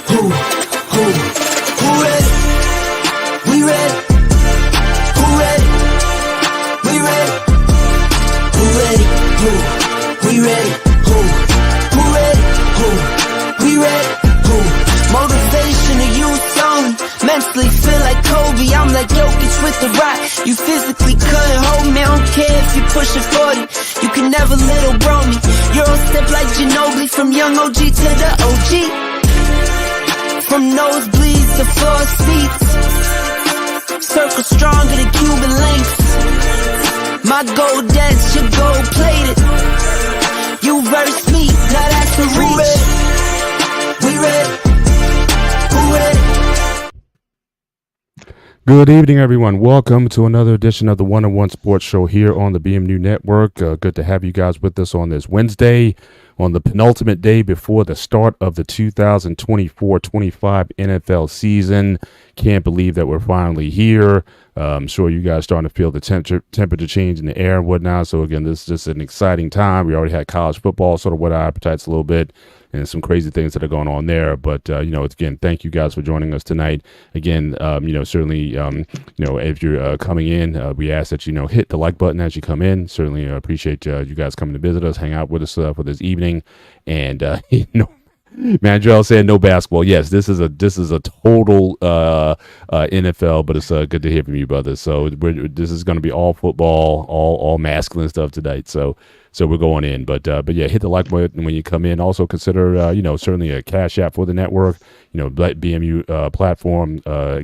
Who ready? We ready. Who ready? We ready. Who ready? Who? We ready. Who ready? Who? We ready. Who? Motivation to use only. Mentally feel like Kobe. I'm like Jokic with the rock. You physically couldn't hold me. I don't care if you pushing 40. You can never little bro me. You're on step like Ginobili. From young OG to the OG. From nosebleeds to floor seats. Circle stronger than Cuban links. My gold dance, your gold plated. You verse me, now that's a reach. We ready. Who ready? Good evening, everyone. Welcome to another edition of the One-on-One Sports Show here on the BMU Network. Good to have you guys with us on this Wednesday, on the penultimate day before the start of the 2024-25 NFL season. Can't believe that we're finally here. I'm sure you guys starting to feel the temperature change in the air and whatnot. So, again, this is just an exciting time. We already had college football sort of whet our appetites a little bit, and some crazy things that are going on there. But, again, thank you guys for joining us tonight. Again, certainly, if you're coming in, we ask that, hit the like button as you come in. Certainly appreciate you guys coming to visit us, hang out with us for this evening. And, Mandrell said no basketball. Yes, this is a total NFL, but it's good to hear from you, brother. So this is going to be all football, all masculine stuff tonight. So we're going in, but yeah, hit the like button when you come in. Also consider certainly a cash app for the network. BMU platform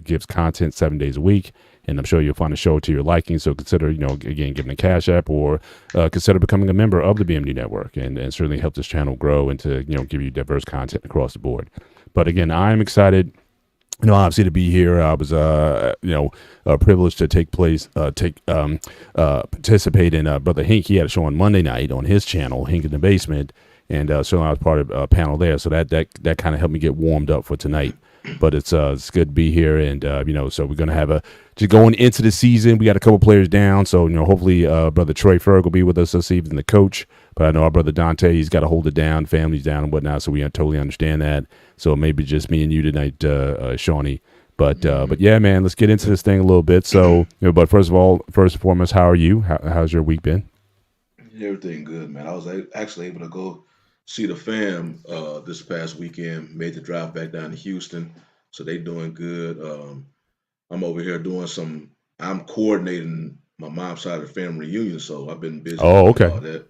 gives content 7 days a week. And I'm sure you'll find a show to your liking. So consider, again, giving a cash app, or consider becoming a member of the BMD network, and certainly help this channel grow and to, give you diverse content across the board. But again, I'm excited, obviously to be here. I was, privileged to participate in Brother Hink. He had a show on Monday night on his channel, Hink in the Basement. And certainly I was part of a panel there. So that kind of helped me get warmed up for tonight. But it's good to be here, and so we're gonna have just going into the season. We got a couple players down, so hopefully brother Troy Ferg will be with us this evening, the coach. But I know our brother Dante, he's got to hold it down, family's down and whatnot, so we totally understand that. So maybe just me and you tonight, Shawnee. But yeah, man, let's get into this thing a little bit. So but first and foremost, how are you? How's your week been? Everything good, man. I was actually able to go see the fam this past weekend. Made the drive back down to Houston, so they doing good. I'm over here doing I'm coordinating my mom's side of the family reunion, so I've been busy. Oh, okay. With all that.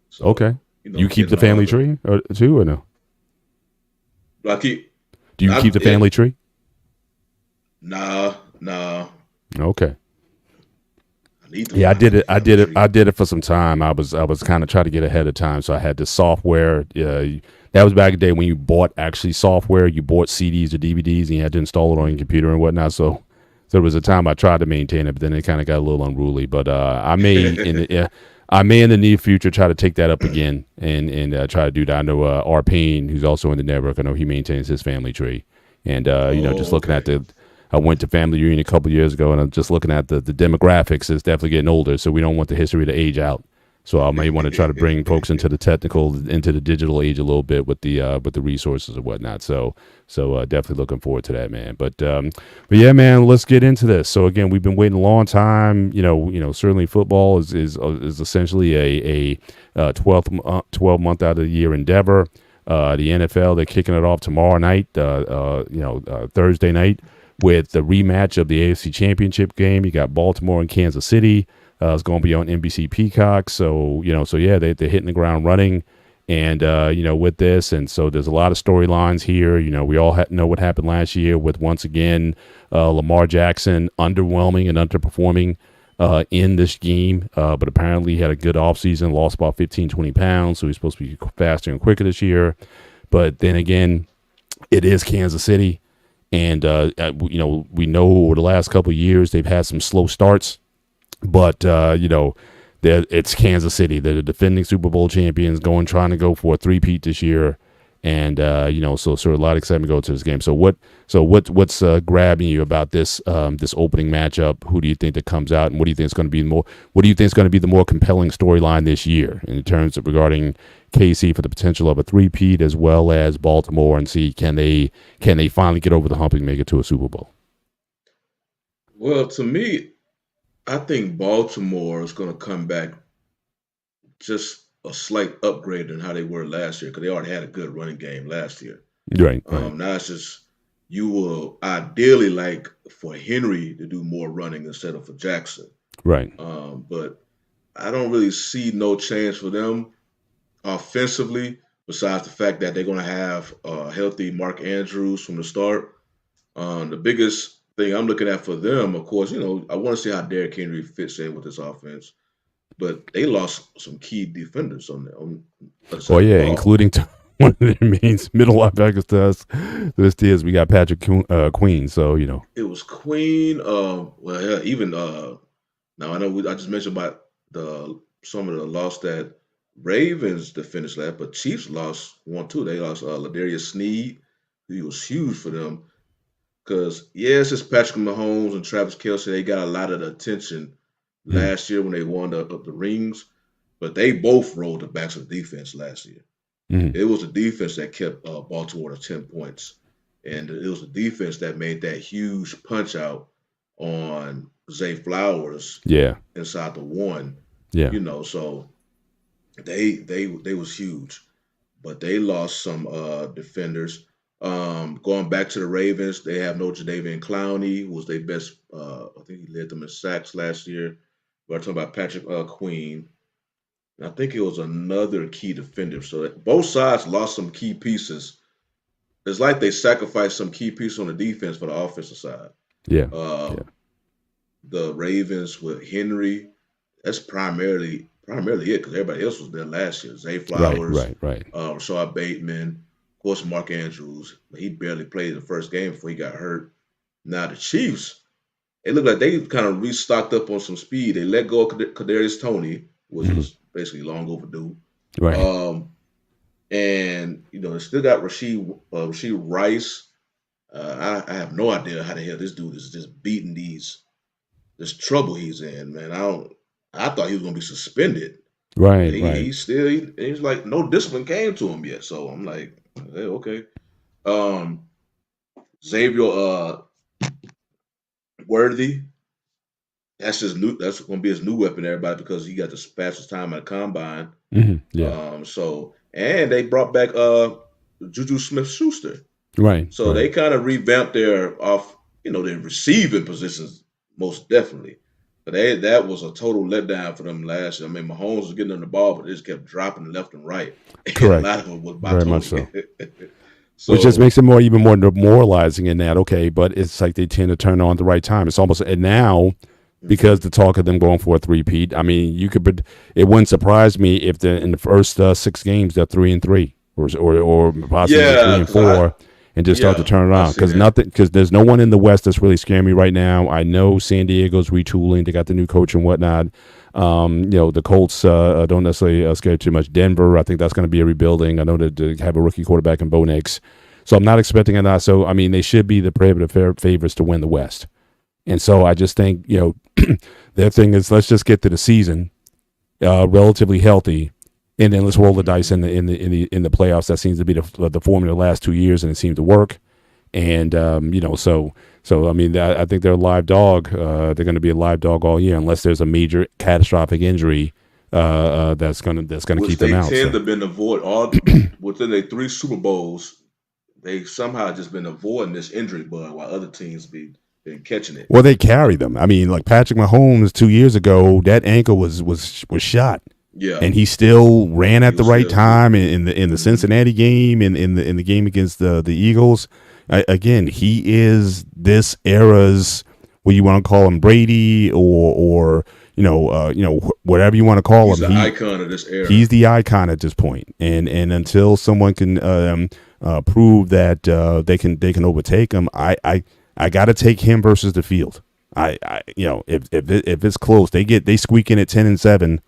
So, okay. You keep the family tree too, or no? Do you keep the family tree? Nah. Okay. Yeah, I did it for some time. I was kind of trying to get ahead of time, so I had this software. That was back in the day when you bought actually software. You bought CDs or DVDs, and you had to install it on your computer and whatnot. So there was a time I tried to maintain it, but then it kind of got a little unruly. But I may in the near future try to take that up again and try to do that. I know R. Payne, who's also in the network, I know he maintains his family tree, and just looking at I went to family reunion a couple years ago, and I'm just looking at the demographics. It's definitely getting older, so we don't want the history to age out. So I may want to try to bring folks into the digital age a little bit with the resources and whatnot. So definitely looking forward to that, man. But yeah, man, let's get into this. So again, we've been waiting a long time. Certainly football is essentially a 12 month out of the year endeavor. The NFL, they're kicking it off tomorrow night, Thursday night, with the rematch of the AFC Championship game. You got Baltimore and Kansas City. It's going to be on NBC Peacock. So yeah, they're hitting the ground running, and with this, and so there's a lot of storylines here. We all know what happened last year with, once again, Lamar Jackson underwhelming and underperforming in this game, but apparently he had a good offseason, lost about 15-20 pounds, so he's supposed to be faster and quicker this year. But then again, it is Kansas City. And, we know over the last couple of years they've had some slow starts, but, it's Kansas City. They're the defending Super Bowl champions trying to go for a three-peat this year. And so a lot of excitement go to this game. So what's grabbing you about this opening matchup? Who do you think that comes out, and what do you think is going to be the more compelling storyline this year in terms of regarding KC for the potential of a three-peat, as well as Baltimore, and see can they finally get over the hump and make it to a Super Bowl? Well, to me, I think Baltimore is going to come back just a slight upgrade than how they were last year, because they already had a good running game last year. Right. Now it's just, you will ideally like for Henry to do more running instead of for Jackson. Right. But I don't really see no chance for them offensively, besides the fact that they're going to have a healthy Mark Andrews from the start. The biggest thing I'm looking at for them, of course, I want to see how Derrick Henry fits in with this offense. But they lost some key defenders on there. Including one of their main middle linebackers to us. This is we got Patrick Queen. So it was Queen. Even now I know I just mentioned about some of the loss that Ravens to finish last, but Chiefs lost one too. They lost Ladarius Sneed. He was huge for them because it's just Patrick Mahomes and Travis Kelce. They got a lot of the attention last year when they won the rings, but they both rolled the backs of the defense last year. It was the defense that kept Baltimore to 10 points, and it was the defense that made that huge punch out on Zay Flowers inside the one. So they was huge, but they lost some defenders. Going back to the Ravens, they have no Jadeveon Clowney, who was their best. I think he led them in sacks last year. We're talking about Patrick Queen. And I think it was another key defender. So both sides lost some key pieces. It's like they sacrificed some key pieces on the defense for the offensive side. The Ravens with Henry, that's primarily it, because everybody else was there last year. Zay Flowers, Rashad Bateman, of course Mark Andrews. He barely played the first game before he got hurt. Now the Chiefs, it looked like they kind of restocked up on some speed. They let go of Kadarius Toney, which was basically long overdue. Right. And they still got Rashee Rice. I have no idea how the hell this dude is just beating this trouble he's in, man. I thought he was gonna be suspended. Right. He's like no discipline came to him yet. So I'm like, hey, okay. Xavier Worthy, that's going to be his new weapon, everybody, because he got the fastest time at the combine. And they brought back Juju Smith-Schuster. Right. So they kind of revamped their receiving positions most definitely. But that was a total letdown for them last year. I mean, Mahomes was getting them the ball, but they just kept dropping left and right. Correct. A lot of it was by Very Tony. much so. Which just makes it even more demoralizing in that, okay, but it's like they tend to turn on at the right time. It's almost, and now, because the talk of them going for a three-peat, I mean, it wouldn't surprise me if in the first 6 games they're 3-3 or possibly 3-4 and just start to turn it on. Because there's no one in the West that's really scaring me right now. I know San Diego's retooling. They got the new coach and whatnot. The Colts don't necessarily scare too much. Denver, I think that's going to be a rebuilding. I know that they have a rookie quarterback in Bo Nix. So I'm not expecting it. So, I mean, they should be the prohibitive favorites to win the West. And so I just think, their thing is let's just get to the season relatively healthy, and then let's roll the dice in the playoffs. That seems to be the formula the last 2 years, and it seemed to work. And so I mean, I think they're a live dog. They're going to be a live dog all year, unless there's a major catastrophic injury that's going to keep them out. They tend to have been avoid within their 3 Super Bowls. They somehow just been avoiding this injury bug while other teams been catching it. Well, they carry them. I mean, like Patrick Mahomes 2 years ago, that ankle was shot. Yeah, and he still ran at the right time in the Cincinnati game, in the game against the Eagles. Again, he is this era's, what you want to call him, Brady or whatever you want to call him. He's the icon of this era. He's the icon at this point, and until someone can prove that they can overtake him, I got to take him versus the field. If it's close, they squeak in at 10-7.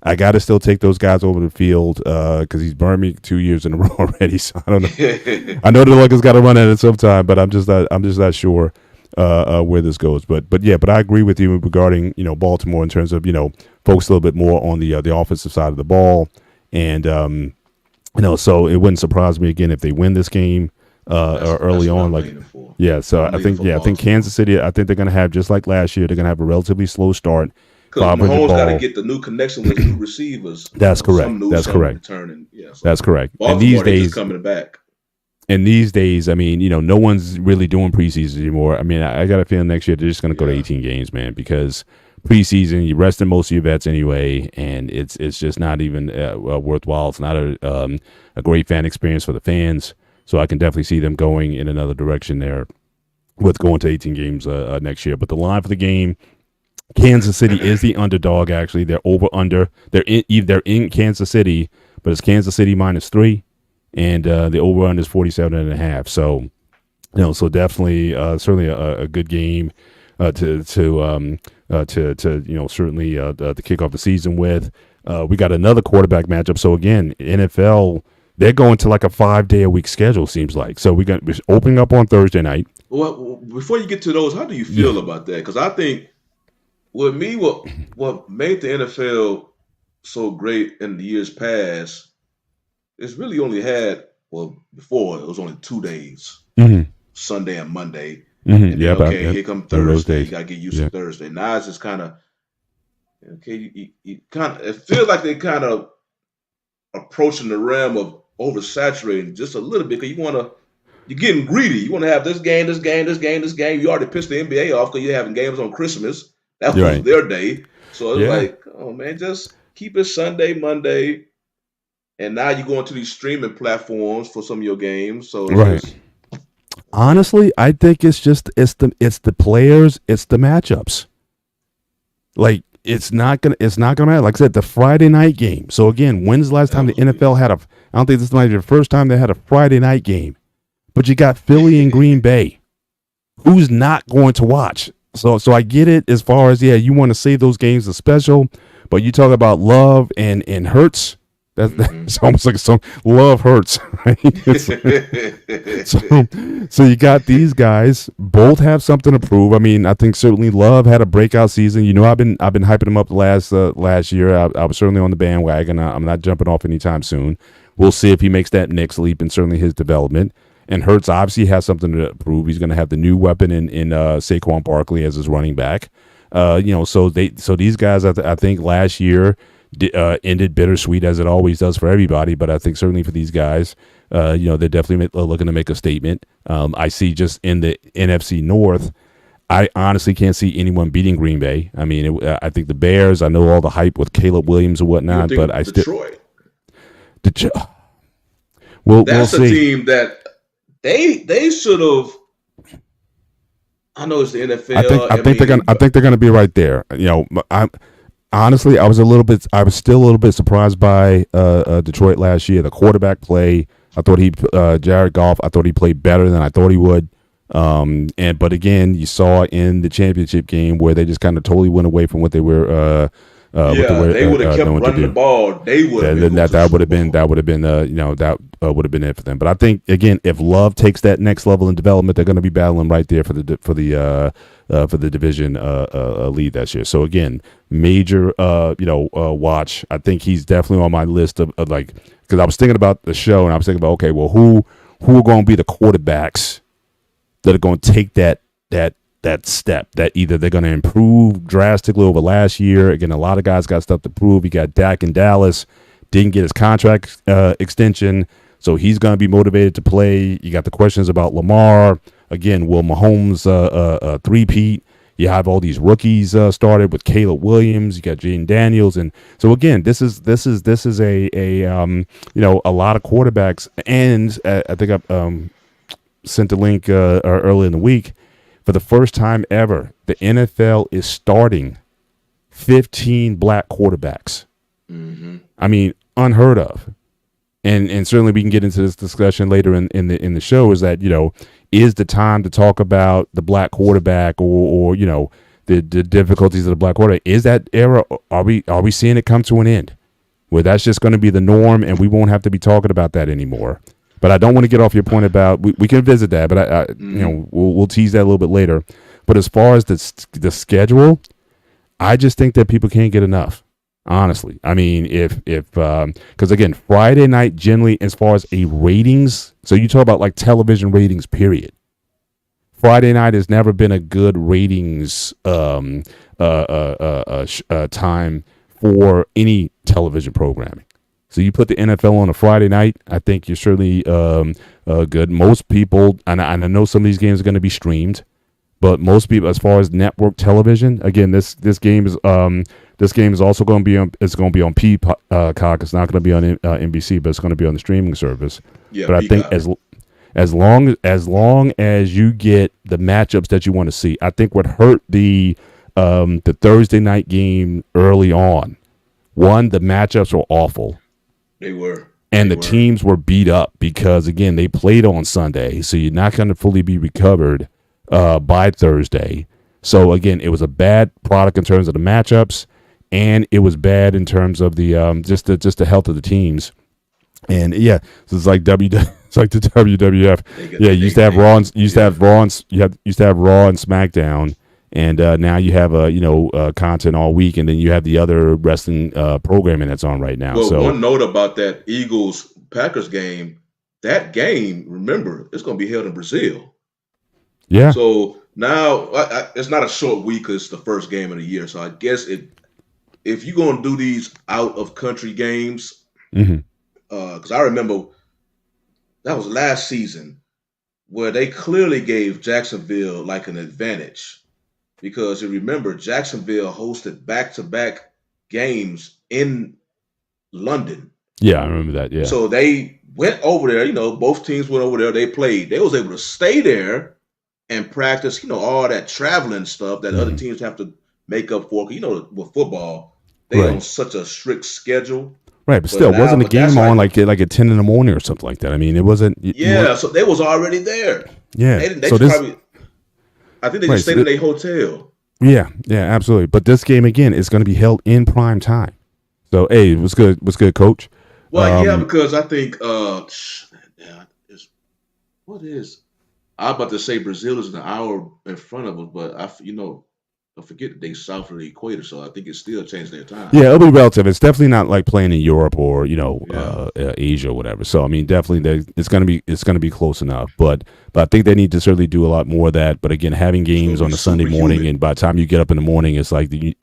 I got to still take those guys over the field because he's burned me 2 years in a row already. So I don't know. I know the luck has got to run at it sometime, but I'm just not sure where this goes. But I agree with you regarding Baltimore in terms of focus a little bit more on the offensive side of the ball, and so it wouldn't surprise me again if they win this game early on. So I think Kansas City. I think they're going to have, just like last year, they're going to have a relatively slow start. Because Mahomes got to get the new connection with new receivers. That's correct. That's correct. That's correct. Baltimore, and these days, just coming back. And these days, I mean, no one's really doing preseason anymore. I mean, I got a feeling next year they're just going to go to 18 games, man, because preseason you're resting most of your vets anyway, and it's just not even worthwhile. It's not a great fan experience for the fans. So I can definitely see them going in another direction there with going to 18 games next year. But the line for the game, Kansas City is the underdog. Actually, they're over/under. They're in Kansas City, but it's Kansas City -3, and the over/under is 47.5. So, so definitely, certainly a good game to certainly to kick off the season with. We got another quarterback matchup. So again, NFL, they're going to like a 5-day-a-week schedule. Seems like. So we're opening up on Thursday night. Well, before you get to those, how do you feel about that? Because I think. With me, what made the NFL so great in the years past is really only had, before it was only 2 days, Sunday and Monday. And then, here come Thursday. You got to get used to Thursday. Now it's just kind of, you kind of, it feels like they kind of approaching the realm of oversaturating just a little bit because you're getting greedy. You want to have this game, this game, this game, this game. You already pissed the NBA off because you're having games on Christmas. That was their day. So it's like, oh, man, just keep it Sunday, Monday. And now you're going to these streaming platforms for some of your games. So honestly, I think it's the players, it's the matchups. Like, it's not gonna matter. Like I said, the Friday night game. So again, when's the last time the NFL had I don't think this might be the first time they had a Friday night game. But you got Philly and Green Bay. Who's not going to watch? So I get it as far as, you want to save those games as special, but you talk about Love and Hurts. That's almost like some Love Hurts, right? so you got these guys, both have something to prove. I mean, I think certainly Love had a breakout season. I've been hyping him up last year. I was certainly on the bandwagon. I'm not jumping off anytime soon. We'll see if he makes that next leap in certainly his development. And Hurts obviously has something to prove. He's going to have the new weapon in Saquon Barkley as his running back. So these guys, I think last year ended bittersweet as it always does for everybody. But I think certainly for these guys, they're definitely looking to make a statement. I see just in the NFC North, I honestly can't see anyone beating Green Bay. I mean, I think the Bears. I know all the hype with Caleb Williams and whatnot, but I Detroit. We'll That's see. A team that. They should have. I know it's the NFL. I think they're gonna be right there. I was still a little bit surprised by Detroit last year. The quarterback play. I thought Jared Goff. I thought he played better than I thought he would. But again, you saw in the championship game where they just kind of totally went away from what they were. They would have kept running the ball. They would have. That would have been it for them. But I think again, if Love takes that next level in development, they're going to be battling right there for the division lead this year. So again, major watch. I think he's definitely on my list of like, because I was thinking about the show and I was thinking about, okay, well, who are going to be the quarterbacks that are going to take that step, that either they're going to improve drastically over last year. Again, a lot of guys got stuff to prove. You got Dak in Dallas, didn't get his contract extension, so he's going to be motivated to play. You got the questions about Lamar. Again, will Mahomes three-peat? You have all these rookies started with Caleb Williams. You got Jaden Daniels, and so again, this is a lot of quarterbacks. And I think I sent the link early in the week. For the first time ever, the NFL is starting 15 black quarterbacks. Mm-hmm. I mean, unheard of. And certainly we can get into this discussion later in the show. Is that is the time to talk about the black quarterback or the difficulties of the black quarterback. Is that era? Are we seeing it come to an end, where that's just going to be the norm, and we won't have to be talking about that anymore? But I don't want to get off your point about we can visit that, but I we'll tease that a little bit later. But as far as the schedule, I just think that people can't get enough. Honestly, I mean, if because again, Friday night generally, as far as a ratings, so you talk about like television ratings, period. Friday night has never been a good ratings time for any television programming. So you put the NFL on a Friday night, I think you're certainly good. Most people, and I know some of these games are going to be streamed, but most people, as far as network television, again, this game is also going to be on. It's going to be on Peacock. It's not going to be on NBC, but it's going to be on the streaming service. Yeah, but I think as long as you get the matchups that you want to see, I think what hurt the Thursday night game early on, one, the matchups were awful. They were. And the teams were beat up because, again, they played on Sunday, so you're not going to fully be recovered by Thursday. So, again, it was a bad product in terms of the matchups, and it was bad in terms of the just the health of the teams. And yeah, so it's like the WWF. You used to have Raw and SmackDown, and now you have content all week, and then you have the other wrestling programming that's on right now. Well, so one note about that Eagles-Packers game, that game, remember, it's going to be held in Brazil. Yeah. So now it's not a short week because it's the first game of the year. So I guess if you're going to do these out-of-country games, because I remember that was last season where they clearly gave Jacksonville like an advantage. Because you remember, Jacksonville hosted back-to-back games in London. Yeah, I remember that, yeah. So they went over there, both teams went over there, they played. They was able to stay there and practice, all that traveling stuff that other teams have to make up for. With football, they on such a strict schedule. Right, but still, wasn't the game on like at 10 in the morning or something like that? I mean, it wasn't. So they was already there. Yeah. I think they just stayed in a hotel. Yeah, absolutely. But this game, again, is going to be held in prime time. So, hey, what's good, Coach? Well, because I think, I'm about to say Brazil is an hour in front of us, but I forget that they south of the equator, so I think it still changed their time. Yeah, it'll be relative. It's definitely not like playing in Europe or Asia or whatever. So I mean, definitely it's gonna be close enough. But I think they need to certainly do a lot more of that. But again, having games on a Sunday morning, and by the time you get up in the morning, it's like the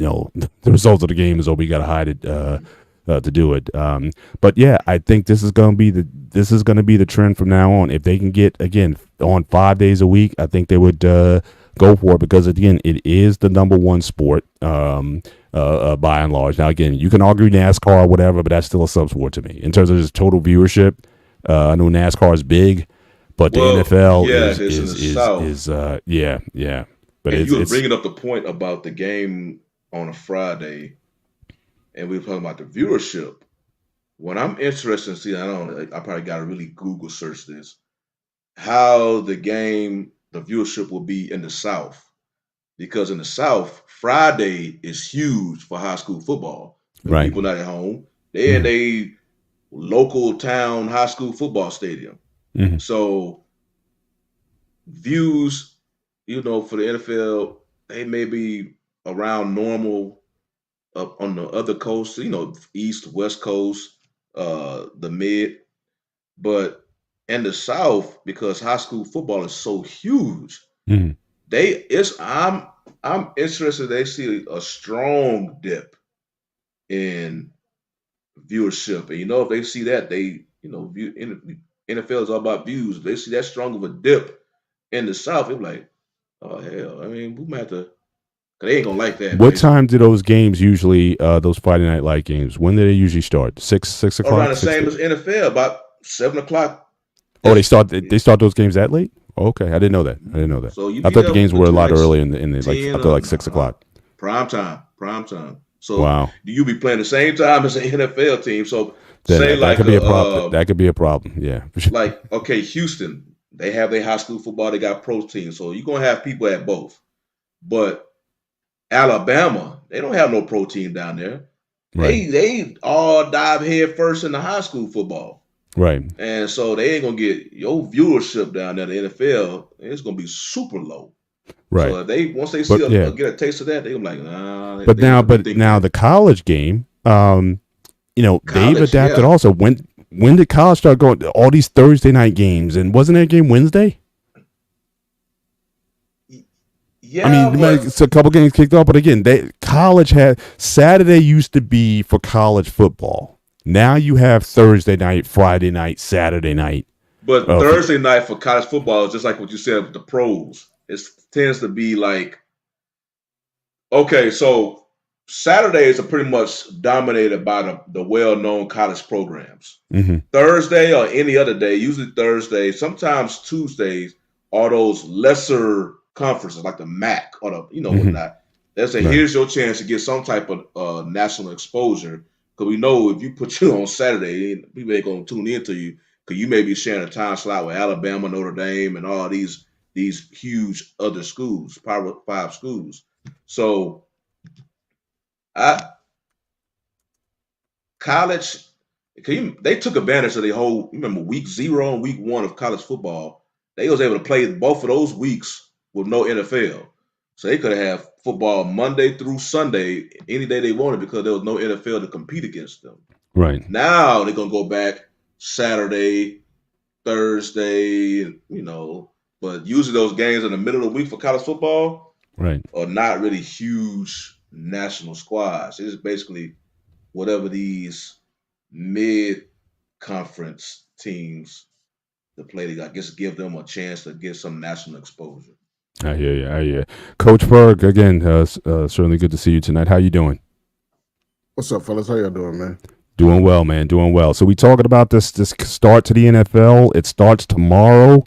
results of the game is we got to hide it to do it. But yeah, I think this is gonna be the trend from now on. If they can get again on 5 days a week, I think they would. Go for it because again, it is the number one sport by and large. Now, again, you can argue NASCAR or whatever, but that's still a sub-sport to me in terms of just total viewership. I know NASCAR is big, but the NFL is But you were bringing up the point about the game on a Friday, and we were talking about the viewership. What I'm interested in seeing, I probably got to really Google search this, how the viewership will be in the South, because in the South, Friday is huge for high school football. Right. People not at home. They in a local town high school football stadium. So views, for the NFL, they may be around normal up on the other coast, East, West Coast, the mid, but in the South, because high school football is so huge, I'm interested. They see a strong dip in viewership, and if they see that, NFL is all about views. If they see that strong of a dip in the South, they're like, oh hell, I mean, we might have to. They ain't gonna like that. What time do those games usually? Those Friday night light games. When do they usually start? 6 o'clock. Around the same as NFL, about 7 o'clock. Oh, they start those games that late? Oh, okay, I didn't know that. So I thought the games were a lot earlier in the like up to like 6 o'clock. Prime time. So wow, you be playing the same time as an NFL team. So that could be a problem. That could be a problem. Yeah. Like Houston, they have their high school football. They got pro teams, so you're gonna have people at both. But Alabama, they don't have no pro team down there. Right. They all dive head first into high school football. Right. And so they ain't gonna get your viewership down there. The NFL, it's gonna be super low. Right. So if once they But yeah. get a taste of that, they gonna be like, nah. But now the college game, they've adapted also. When did college start going? All these Thursday night games, and wasn't that game Wednesday? Yeah, I mean, it's a couple games kicked off, but again, college had Saturday used to be for college football. Now you have Thursday night, Friday night, Saturday night. But Thursday night for college football is just like what you said with the pros. It tends to be like, okay, so Saturdays are pretty much dominated by the well-known college programs. Mm-hmm. Thursday or any other day, usually Thursday, sometimes Tuesdays, are those lesser conferences like the MAC or the whatnot. They say, here's your chance to get some type of national exposure. Because we know if you put you on Saturday, people ain't gonna tune into you because you may be sharing a time slot with Alabama, Notre Dame, and all these huge other schools, Power 5 schools. So, college, they took advantage of the whole. Remember, week 0 and week 1 of college football, they was able to play both of those weeks with no NFL. So they could have football Monday through Sunday any day they wanted because there was no NFL to compete against them. Right. Now they're going to go back Saturday, Thursday, but usually those games in the middle of the week for college football are not really huge national squads. It's basically whatever these mid-conference teams to play, I guess give them a chance to get some national exposure. I hear you. Coach Berg, again, certainly good to see you tonight. How you doing? What's up, fellas? How y'all doing, man? Doing well, man. Doing well. So we talking about this start to the NFL. It starts tomorrow,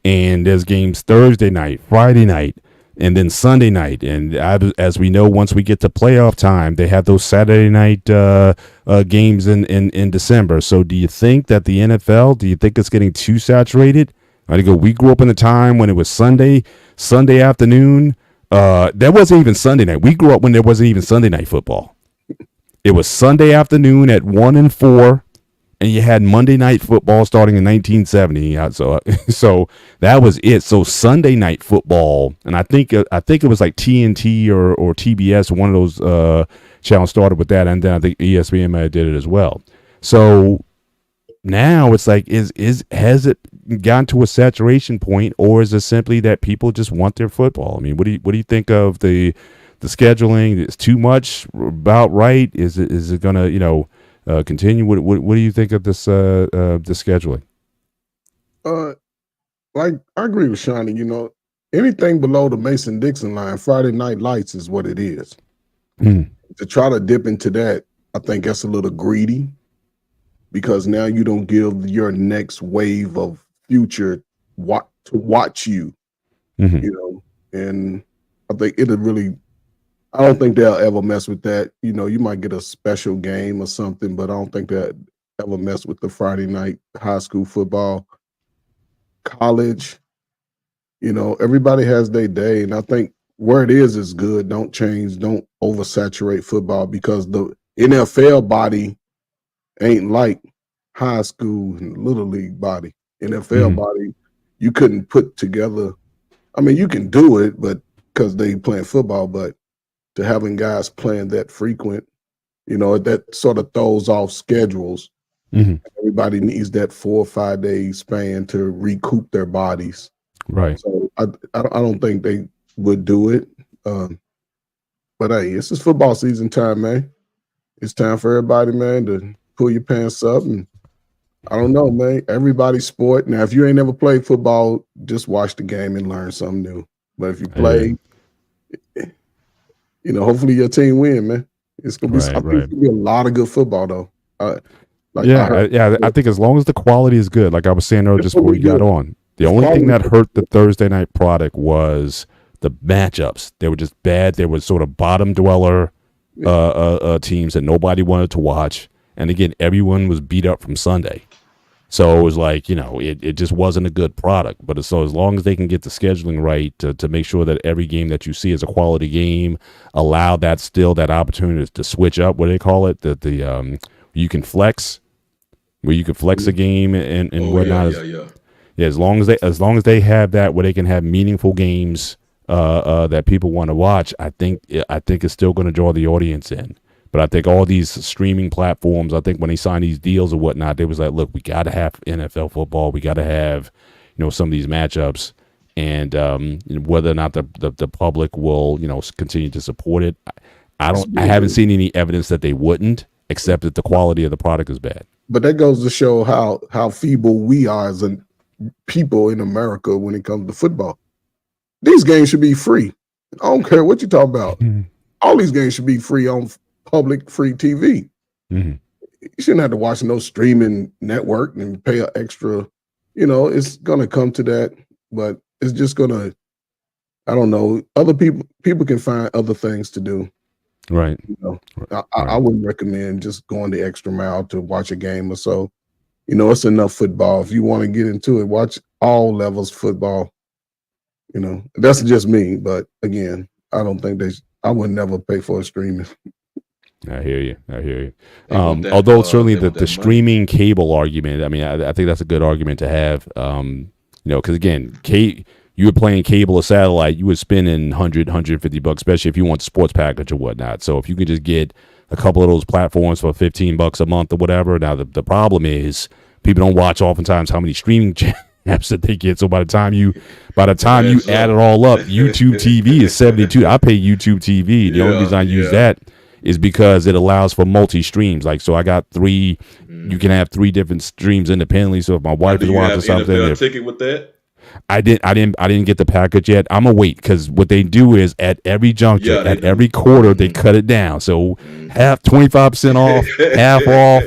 and there's games Thursday night, Friday night, and then Sunday night. And as we know, once we get to playoff time, they have those Saturday night games in December. So do you think that the NFL, do you think it's getting too saturated? We grew up in a time when it was Sunday afternoon. There wasn't even Sunday night. We grew up when there wasn't even Sunday night football. It was Sunday afternoon at 1 and 4, and you had Monday night football starting in 1970. So that was it. So Sunday night football, and I think it was like TNT or TBS, one of those channels started with that, and then I think ESPN did it as well. So now it's like, has it gotten to a saturation point, or is it simply that people just want their football? I mean, what do you think of the scheduling? Is too much about right? Is it gonna continue? What do you think of this scheduling? Like I agree with Shawnee. Anything below the Mason-Dixon line, Friday Night Lights is what it is. To try to dip into that, I think that's a little greedy. Because now you don't give your next wave of future to watch you, and I think it'll really. I don't think they'll ever mess with that. You might get a special game or something, but I don't think they'll ever mess with the Friday night high school football. College, everybody has their day, and I think where it is good. Don't change. Don't oversaturate football because the NFL body ain't like high school and little league body. NFL body, you couldn't put together. I mean, you can do it, but because they playing football, but to having guys playing that frequent, that sort of throws off schedules. Everybody needs that 4 or 5 day span to recoup their bodies. Right. So I don't think they would do it. But hey, it's just football season time, man. It's time for everybody, man, to pull your pants up, and I don't know, man. Everybody's sport. Now, if you ain't never played football, just watch the game and learn something new. But if you play, hopefully your team win, man. It's gonna be. I think it's gonna be a lot of good football, though. I think as long as the quality is good, like I was saying earlier, just before you got on, the only thing that hurt the Thursday night product was the matchups. They were just bad. They were sort of bottom dweller teams that nobody wanted to watch. And again, everyone was beat up from Sunday. So it was like, it just wasn't a good product. But so as long as they can get the scheduling right to make sure that every game that you see is a quality game, allow that opportunity to switch up, what do they call it? You can flex, where you can flex a game and whatnot. Yeah, as long as they have that where they can have meaningful games that people want to watch, I think it's still going to draw the audience in. But I think all these streaming platforms, I think when they sign these deals or whatnot, they was like, look, we got to have NFL football. We got to have, some of these matchups. And whether or not the public will, continue to support it, I haven't seen any evidence that they wouldn't, except that the quality of the product is bad. But that goes to show how feeble we are as a people in America when it comes to football. These games should be free. I don't care what you talk about. Mm-hmm. All these games should be free on public free TV. Mm-hmm. You shouldn't have to watch no streaming network and pay an extra. It's gonna come to that, but it's just gonna. I don't know. Other people can find other things to do. Right. I wouldn't recommend just going the extra mile to watch a game or so. It's enough football. If you want to get into it, watch all levels football. That's just me. But again, I don't think I would never pay for a streaming. I hear you. Although certainly the streaming cable argument, I mean, I think that's a good argument to have. Because again, you were playing cable or satellite, you were spending $150, especially if you want the sports package or whatnot. So if you could just get a couple of those platforms for $15 a month or whatever. Now the problem is people don't watch oftentimes how many streaming apps that they get. So by the time you add it all up, YouTube TV is $72. I pay YouTube TV. The only reason I use that is because it allows for multi-streams. Like, so I got three. You can have 3 different streams independently. So if my wife is watching something, NFL ticket with that? I didn't get the package yet. I'm gonna wait because what they do is at every juncture, every quarter, they cut it down. So half 25% off, half off.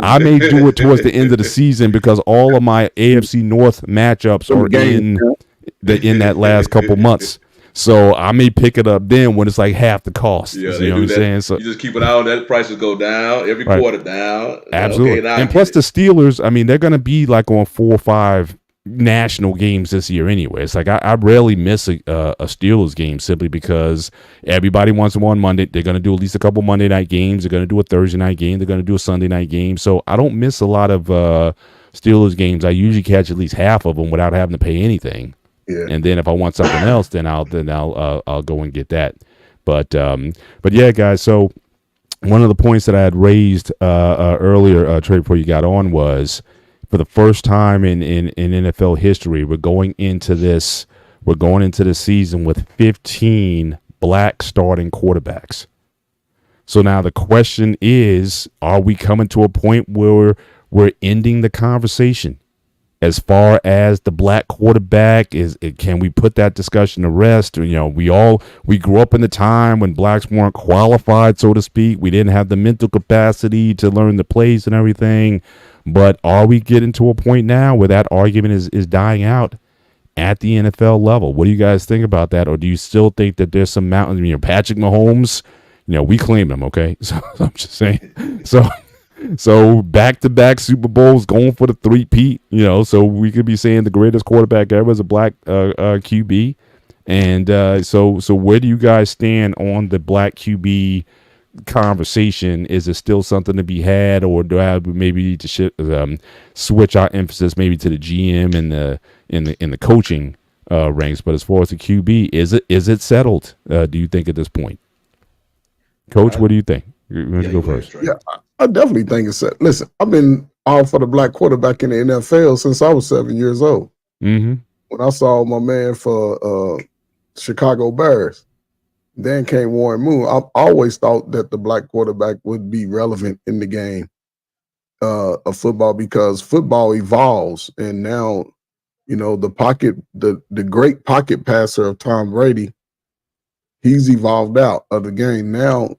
I may do it towards the end of the season because all of my AFC North matchups are in that last couple months. So I may pick it up then when it's like half the cost. Yeah, you know what I'm saying? So you just keep an eye on that. Prices go down every quarter down. Absolutely. Okay, and plus the Steelers, I mean, they're going to be like on 4 or 5 national games this year anyway. It's like I rarely miss a Steelers game simply because everybody wants them on Monday. They're going to do at least a couple Monday night games. They're going to do a Thursday night game. They're going to do a Sunday night game. So I don't miss a lot of Steelers games. I usually catch at least half of them without having to pay anything. Yeah. And then if I want something else, then I'll go and get that. But yeah, guys. So one of the points that I had raised earlier, Trey, before you got on, was for the first time in NFL history, we're going into this season with 15 black starting quarterbacks. So now the question is, are we coming to a point where we're ending the conversation? As far as the black quarterback can we put that discussion to rest? We grew up in the time when blacks weren't qualified, so to speak. We didn't have the mental capacity to learn the plays and everything. But are we getting to a point now where that argument is dying out at the NFL level? What do you guys think about that? Or do you still think that there's some mountains? Patrick Mahomes, we claim him, okay? So I'm just saying. So back-to-back Super Bowls, going for the 3-peat, so we could be saying the greatest quarterback ever is a black QB. And so where do you guys stand on the black QB conversation? Is it still something to be had, or do I maybe need to switch our emphasis maybe to the GM and in the coaching ranks? But as far as the QB, is it settled? Do you think at this point, Coach? What do you think? Let's go first. Yeah, I definitely think it's set. Listen, I've been all for the black quarterback in the NFL since I was 7 years old. Mm-hmm. When I saw my man for Chicago Bears, then came Warren Moon. I always thought that the black quarterback would be relevant in the game of football because football evolves, and now the great pocket passer of Tom Brady, he's evolved out of the game. Now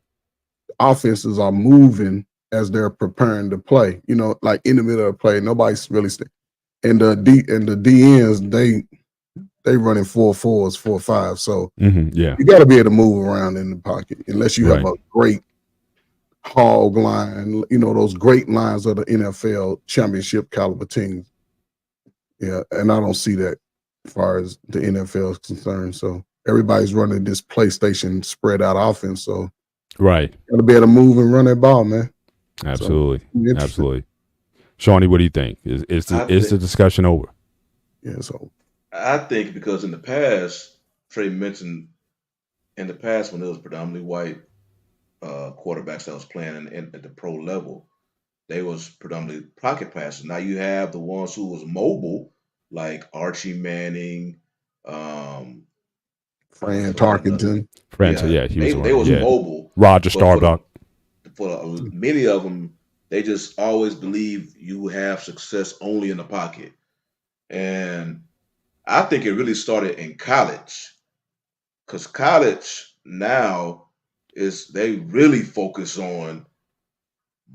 offenses are moving as they're preparing to play. Like in the middle of the play, nobody's really and the DNs they running 4-4s, 4-5. So you got to be able to move around in the pocket unless you have a great hog line, those great lines of the NFL championship caliber teams. Yeah, and I don't see that as far as the NFL is concerned. So everybody's running this PlayStation spread out offense. So right, gotta be able to move and run that ball, man. Absolutely, So, absolutely. Shawnee, what do you think? Is the discussion over? Yeah, so I think because in the past, Trey mentioned in the past when it was predominantly white quarterbacks that was playing at the pro level, they was predominantly pocket passers. Now you have the ones who was mobile, like Archie Manning, Fran Tarkenton. They was mobile. Roger Staubach. For many of them, they just always believe you have success only in the pocket. And I think it really started in college, because college now they really focus on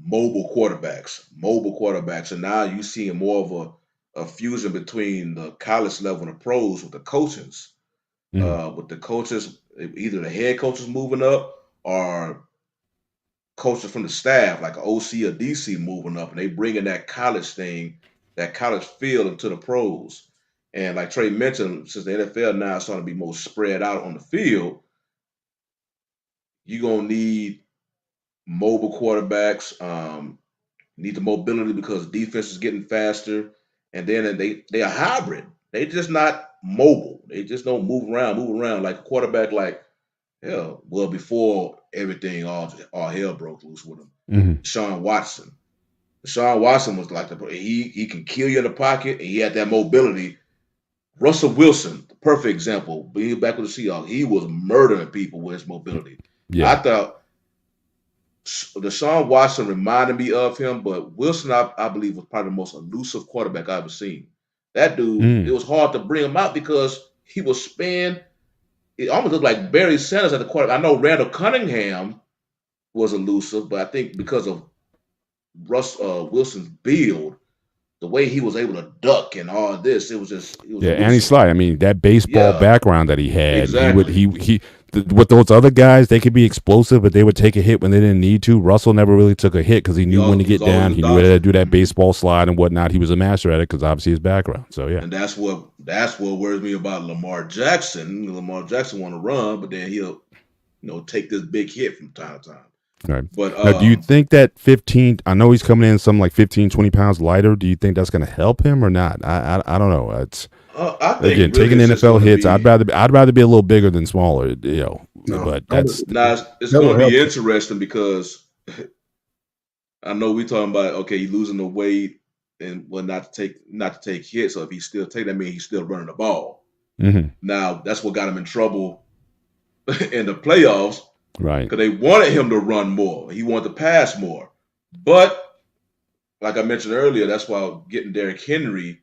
mobile quarterbacks. And now you see more of a fusion between the college level and the pros with the coaches. With the coaches, either the head coaches moving up or coaches from the staff, like an OC or DC moving up, and they bringing that college thing, that college feel into the pros. And like Trey mentioned, since the NFL now is starting to be more spread out on the field, you're going to need mobile quarterbacks, need the mobility because defense is getting faster. And then they are hybrid. They just not mobile. They just don't move around like a quarterback before everything, all hell broke loose with him. Deshaun Watson. Deshaun Watson was like he can kill you in the pocket, and he had that mobility. Russell Wilson, the perfect example. Being back with the Seahawks, he was murdering people with his mobility. Yeah. I thought Deshaun Watson reminded me of him, but Wilson, I believe, was probably the most elusive quarterback I've ever seen. That dude, it was hard to bring him out because he was spin. It almost looked like Barry Sanders at the quarterback. I know Randall Cunningham was elusive, but I think because of Wilson's build, the way he was able to duck and all this, it was and he's slight. I mean, that baseball background that he had, exactly. With those other guys, they could be explosive, but they would take a hit when they didn't need to. Russell never really took a hit because he knew when to get down. He knew how to do that baseball slide and whatnot. He was a master at it because obviously his background. So yeah, and that's what worries me about Lamar Jackson. Lamar Jackson want to run, but then he'll take this big hit from time to time. Right. But now, do you think that 15? I know he's coming in something like 15, 20 pounds lighter. Do you think that's going to help him or not? I don't know. It's I think again taking NFL hits. I'd rather be a little bigger than smaller. But that's it's going to be interesting because I know we're talking about he's losing the weight and not to take hits. So if he's still taking, that means he's still running the ball. Now that's what got him in trouble in the playoffs. Right. Because they wanted him to run more. He wanted to pass more. But, like I mentioned earlier, that's why getting Derrick Henry,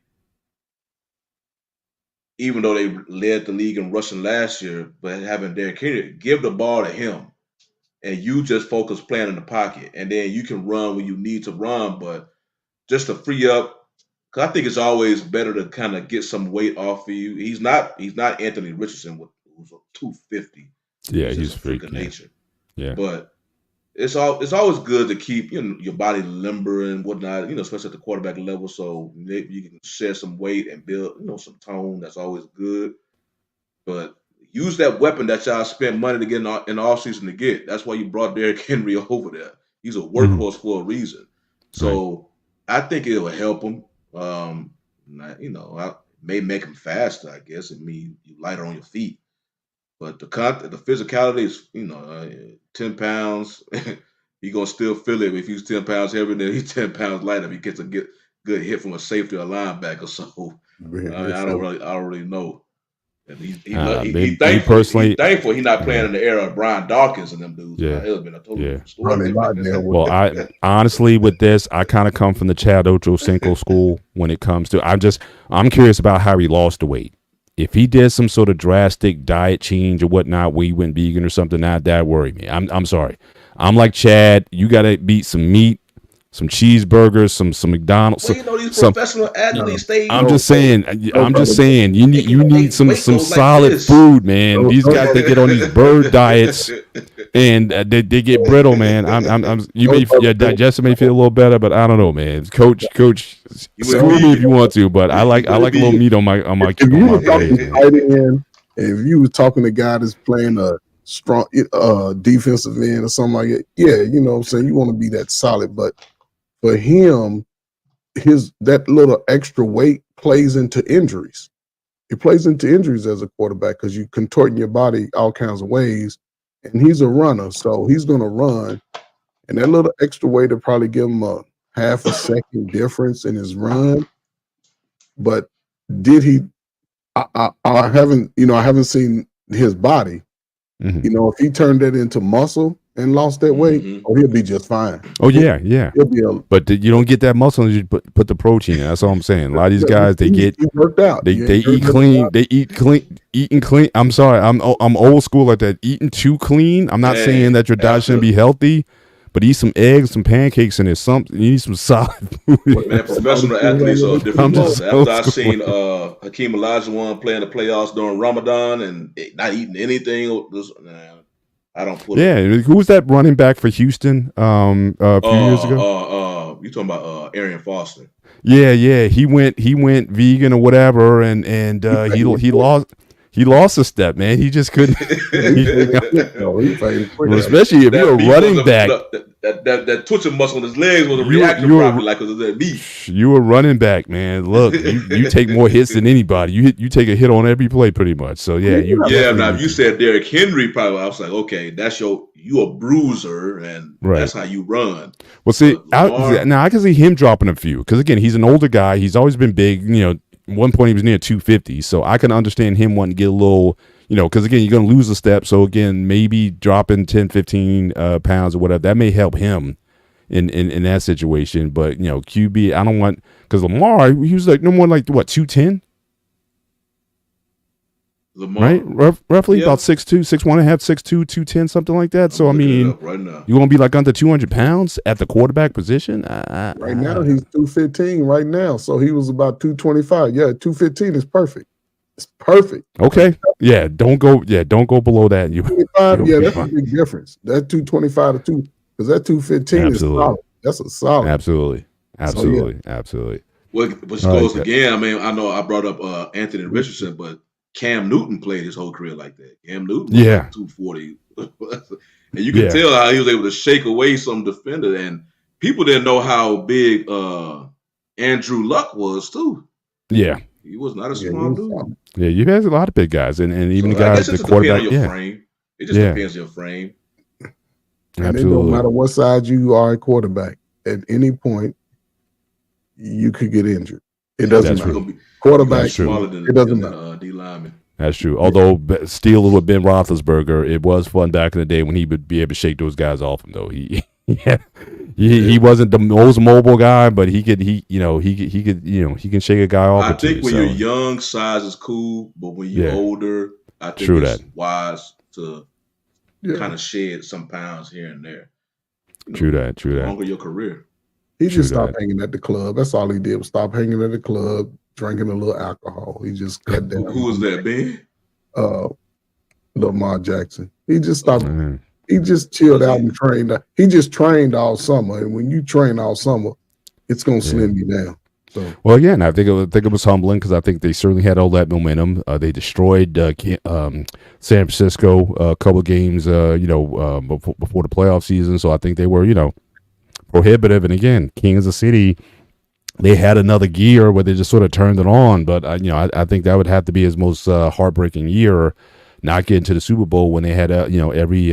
even though they led the league in rushing last year, but having Derrick Henry, give the ball to him. And you just focus playing in the pocket. And then you can run when you need to run. But just to free up, because I think it's always better to kind of get some weight off of you. He's not Anthony Richardson, who's 250. Yeah, he's freak of nature. Yeah, but it's always good to keep your body limber and whatnot. Especially at the quarterback level, so maybe you can share some weight and build some tone. That's always good. But use that weapon that y'all spent money to get in the offseason to get. That's why you brought Derrick Henry over there. He's a workhorse for a reason. So I think it will help him. I may make him faster. I guess it means you lighter on your feet. But the physicality is, 10 pounds. You're going to still feel it if he's 10 pounds heavier than he's 10 pounds lighter. If he gets a good hit from a safety or linebacker. So I don't really know. And he's thankful he's not playing in the era of Brian Dawkins and them dudes. Yeah. It would have been a totally different story. Well, I honestly, with this, I kind of come from the Chad Ochocinco school when it comes to. I'm curious about how he lost the weight. If he did some sort of drastic diet change or whatnot, where he went vegan or something, that worried me. I'm sorry. I'm like Chad. You got to beat some meat, some cheeseburgers, some McDonald's. Well, these professional athletes. I'm just saying. You need some solid food, man. These guys, they get on these bird diets. and they get brittle, man. Your digestion may feel a little better, but I don't know, man. Coach, screw me if you want to, but I like a little meat on my If you were plate. talking tight end, if you were talking to a guy that's playing a strong defensive end or something like that, yeah, you know what I'm saying, you want to be that solid. But for him, that little extra weight plays into injuries. It plays into injuries as a quarterback because you contorting your body all kinds of ways. And he's a runner, so he's going to run. And that little extra weight will probably give him a half a second difference in his run. But did he? I haven't seen his body. Mm-hmm. You know, if he turned that into muscle and lost that weight, he'll be just fine. Oh yeah. He'll be but you don't get that muscle unless you put the protein in. That's all I'm saying. A lot of these guys, they worked out. They eat clean. They eating clean. I'm sorry. I'm old school like that. Eating too clean. I'm not saying that your diet shouldn't be healthy, but eat some eggs, some pancakes, and there's something. You need some solid food. Man, professional athletes are different. After I seen Hakeem Olajuwon play in the playoffs during Ramadan and not eating anything, I don't put. Yeah, who was that running back for Houston a few years ago? You talking about Arian Foster? Yeah. He went vegan or whatever, and he lost a step, man. He just couldn't. Especially if you're a running back. That twitching muscle in his legs wasn't reacting properly, like because of that beef. You a running back, man. Look, you take more hits than anybody. You take a hit on every play, pretty much. So yeah, Now if you said Derrick Henry, probably I was like, okay, that's you a bruiser, and that's how you run. Well, see, now I can see him dropping a few because again, he's an older guy. He's always been big. You know, at one point he was near 250, so I can understand him wanting to get a little. You know, because again, you're going to lose a step. So again, maybe dropping 10, 15 pounds or whatever, that may help him in that situation. But, you know, QB, I don't want, because Lamar, he was like no more like, what, 210? Lamar, right? Roughly about 6'2", 6'1", 6'2", 210, something like that. So, I mean, right now, you want to be like under 200 pounds at the quarterback position? Right now, he's 215 right now. So he was about 225. Yeah, 215 is perfect. It's perfect. Okay. Yeah. Don't go below that. That's a big difference. That 225 to 2, because that 215 is solid. That's a solid. Absolutely. Which goes again. I mean, I know I brought up Anthony Richardson, but Cam Newton played his whole career like that. Cam Newton was like 240. And you can tell how he was able to shake away some defender. And people didn't know how big Andrew Luck was too. Yeah. He was not a small dude. Yeah, you guys a lot of big guys, and even the guys, the quarterback. Frame. It just depends on your frame. And absolutely. It don't matter what side you are a quarterback. At any point, you could get injured. It doesn't matter. Quarterback, it doesn't matter. D lineman. That's true. Although stealing with Ben Roethlisberger, it was fun back in the day when he would be able to shake those guys off him. Though he wasn't the most mobile guy, but he can shake a guy off. I think when you're young, size is cool, but when you're older, I think it's wise to kind of shed some pounds here and there. True that. Longer your career. He just stopped hanging at the club. That's all he did was stop hanging at the club, drinking a little alcohol. He just cut down. Who was that, Ben? Lamar Jackson. He just stopped. He just chilled out and trained. He just trained all summer, and when you train all summer, it's gonna slim you down. So. Well, yeah, and I think it was humbling because I think they certainly had all that momentum. They destroyed San Francisco a couple of games, before the playoff season. So I think they were, prohibitive. And again, Kansas City, they had another gear where they just sort of turned it on. But I think that would have to be his most heartbreaking year. Not getting to the Super Bowl when they had every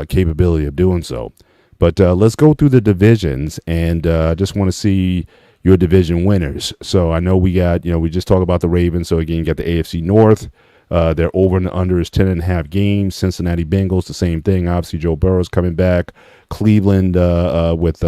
capability of doing so. But let's go through the divisions, and just want to see your division winners. So I know we got we just talked about the Ravens. So again, you got the AFC North. Their over and under is 10.5 games. Cincinnati Bengals, the same thing. Obviously, Joe Burrow's coming back. Cleveland with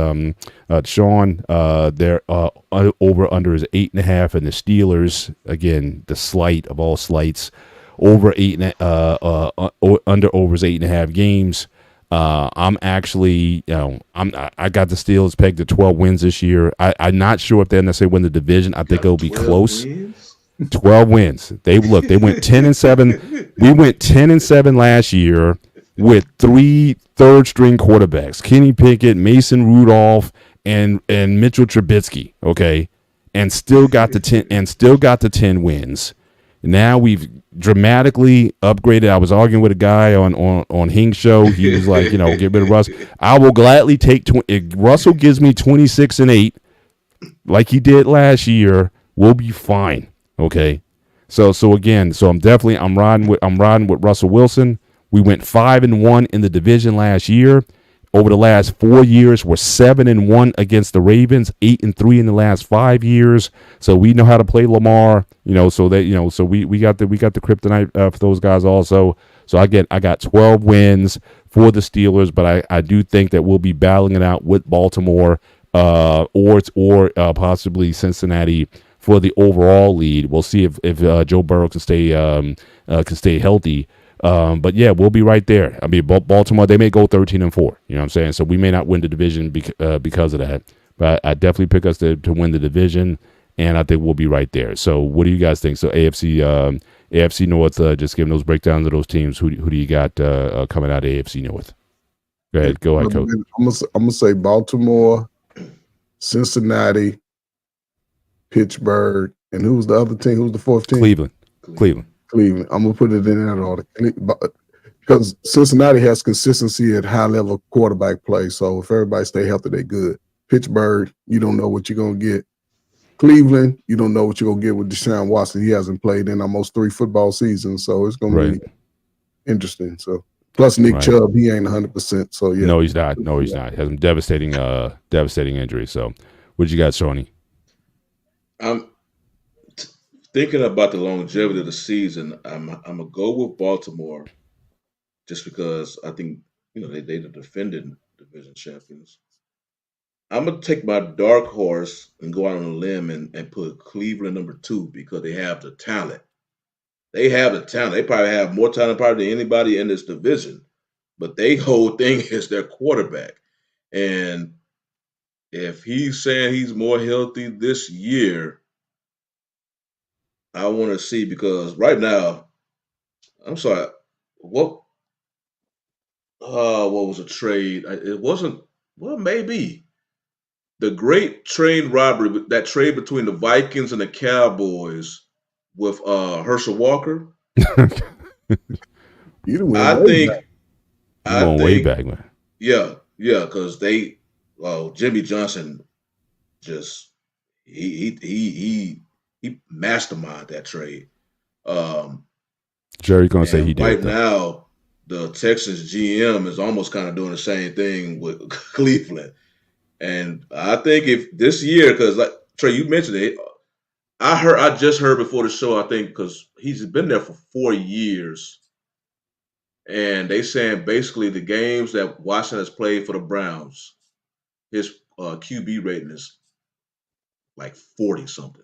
Sean, their over under is 8.5, and the Steelers, again, the slight of all slights, over under over is 8.5 games. I'm actually, I got the Steelers pegged to 12 wins this year. I'm not sure if they'll necessarily win the division. I think it'll be close. Wins? 12 wins. They went 10-7. We went 10-7 last year with 3 third-string quarterbacks: Kenny Pickett, Mason Rudolph, and Mitchell Trubisky. Okay, and still got the 10 wins. Now we've dramatically upgraded. I was arguing with a guy on Hing's show. He was like, get rid of Russ. I will gladly take if Russell gives me 26-8, like he did last year. We'll be fine. Okay. So I'm riding with Russell Wilson. We went 5-1 in the division last year. Over the last 4 years, we're 7-1 against the Ravens, 8-3 in the last 5 years. So we know how to play Lamar, so that so we got the kryptonite for those guys also. So I got 12 wins for the Steelers, but I do think that we'll be battling it out with Baltimore or possibly Cincinnati for the overall lead. We'll see if Joe Burrow can stay healthy. But yeah, we'll be right there. I mean, Baltimore, they may go 13-4. You know what I'm saying? So we may not win the division because of that. But I definitely pick us to win the division, and I think we'll be right there. So what do you guys think? So AFC North, just giving those breakdowns of those teams. Who do you got coming out of AFC North? Go ahead, Coach. I'm gonna say Baltimore, Cincinnati, Pittsburgh, and who's the other team? Who's the fourth team? Cleveland. I'm gonna put it in that order because Cincinnati has consistency at high level quarterback play. So if everybody stay healthy, they good. Pittsburgh, you don't know what you're gonna get. Cleveland, you don't know what you're gonna get with Deshaun Watson. He hasn't played in almost 3 football seasons, so it's gonna be interesting. So plus Nick Chubb, he ain't 100%. So yeah, no, he's not. He has some devastating injury. So, what you got, Shawnee? Thinking about the longevity of the season, I'm gonna go with Baltimore, just because I think they the defending division champions. I'm gonna take my dark horse and go out on a limb and put Cleveland number 2 because they have the talent. They have the talent. They probably have more talent probably than anybody in this division, but their whole thing is their quarterback. And if he's saying he's more healthy this year, I want to see, because right now, I'm sorry, what was a trade? It wasn't, well, maybe the great train robbery, that trade between the Vikings and the Cowboys with Herschel Walker. I think way back, man. Yeah, because Jimmy Johnson just he masterminded that trade. Jerry gonna say he did. Right now, the Texans GM is almost kind of doing the same thing with Cleveland. And I think if this year, because like Trey, you mentioned it, I just heard before the show, I think, because he's been there for 4 years, and they saying basically the games that Washington has played for the Browns, his QB rating is like 40 something.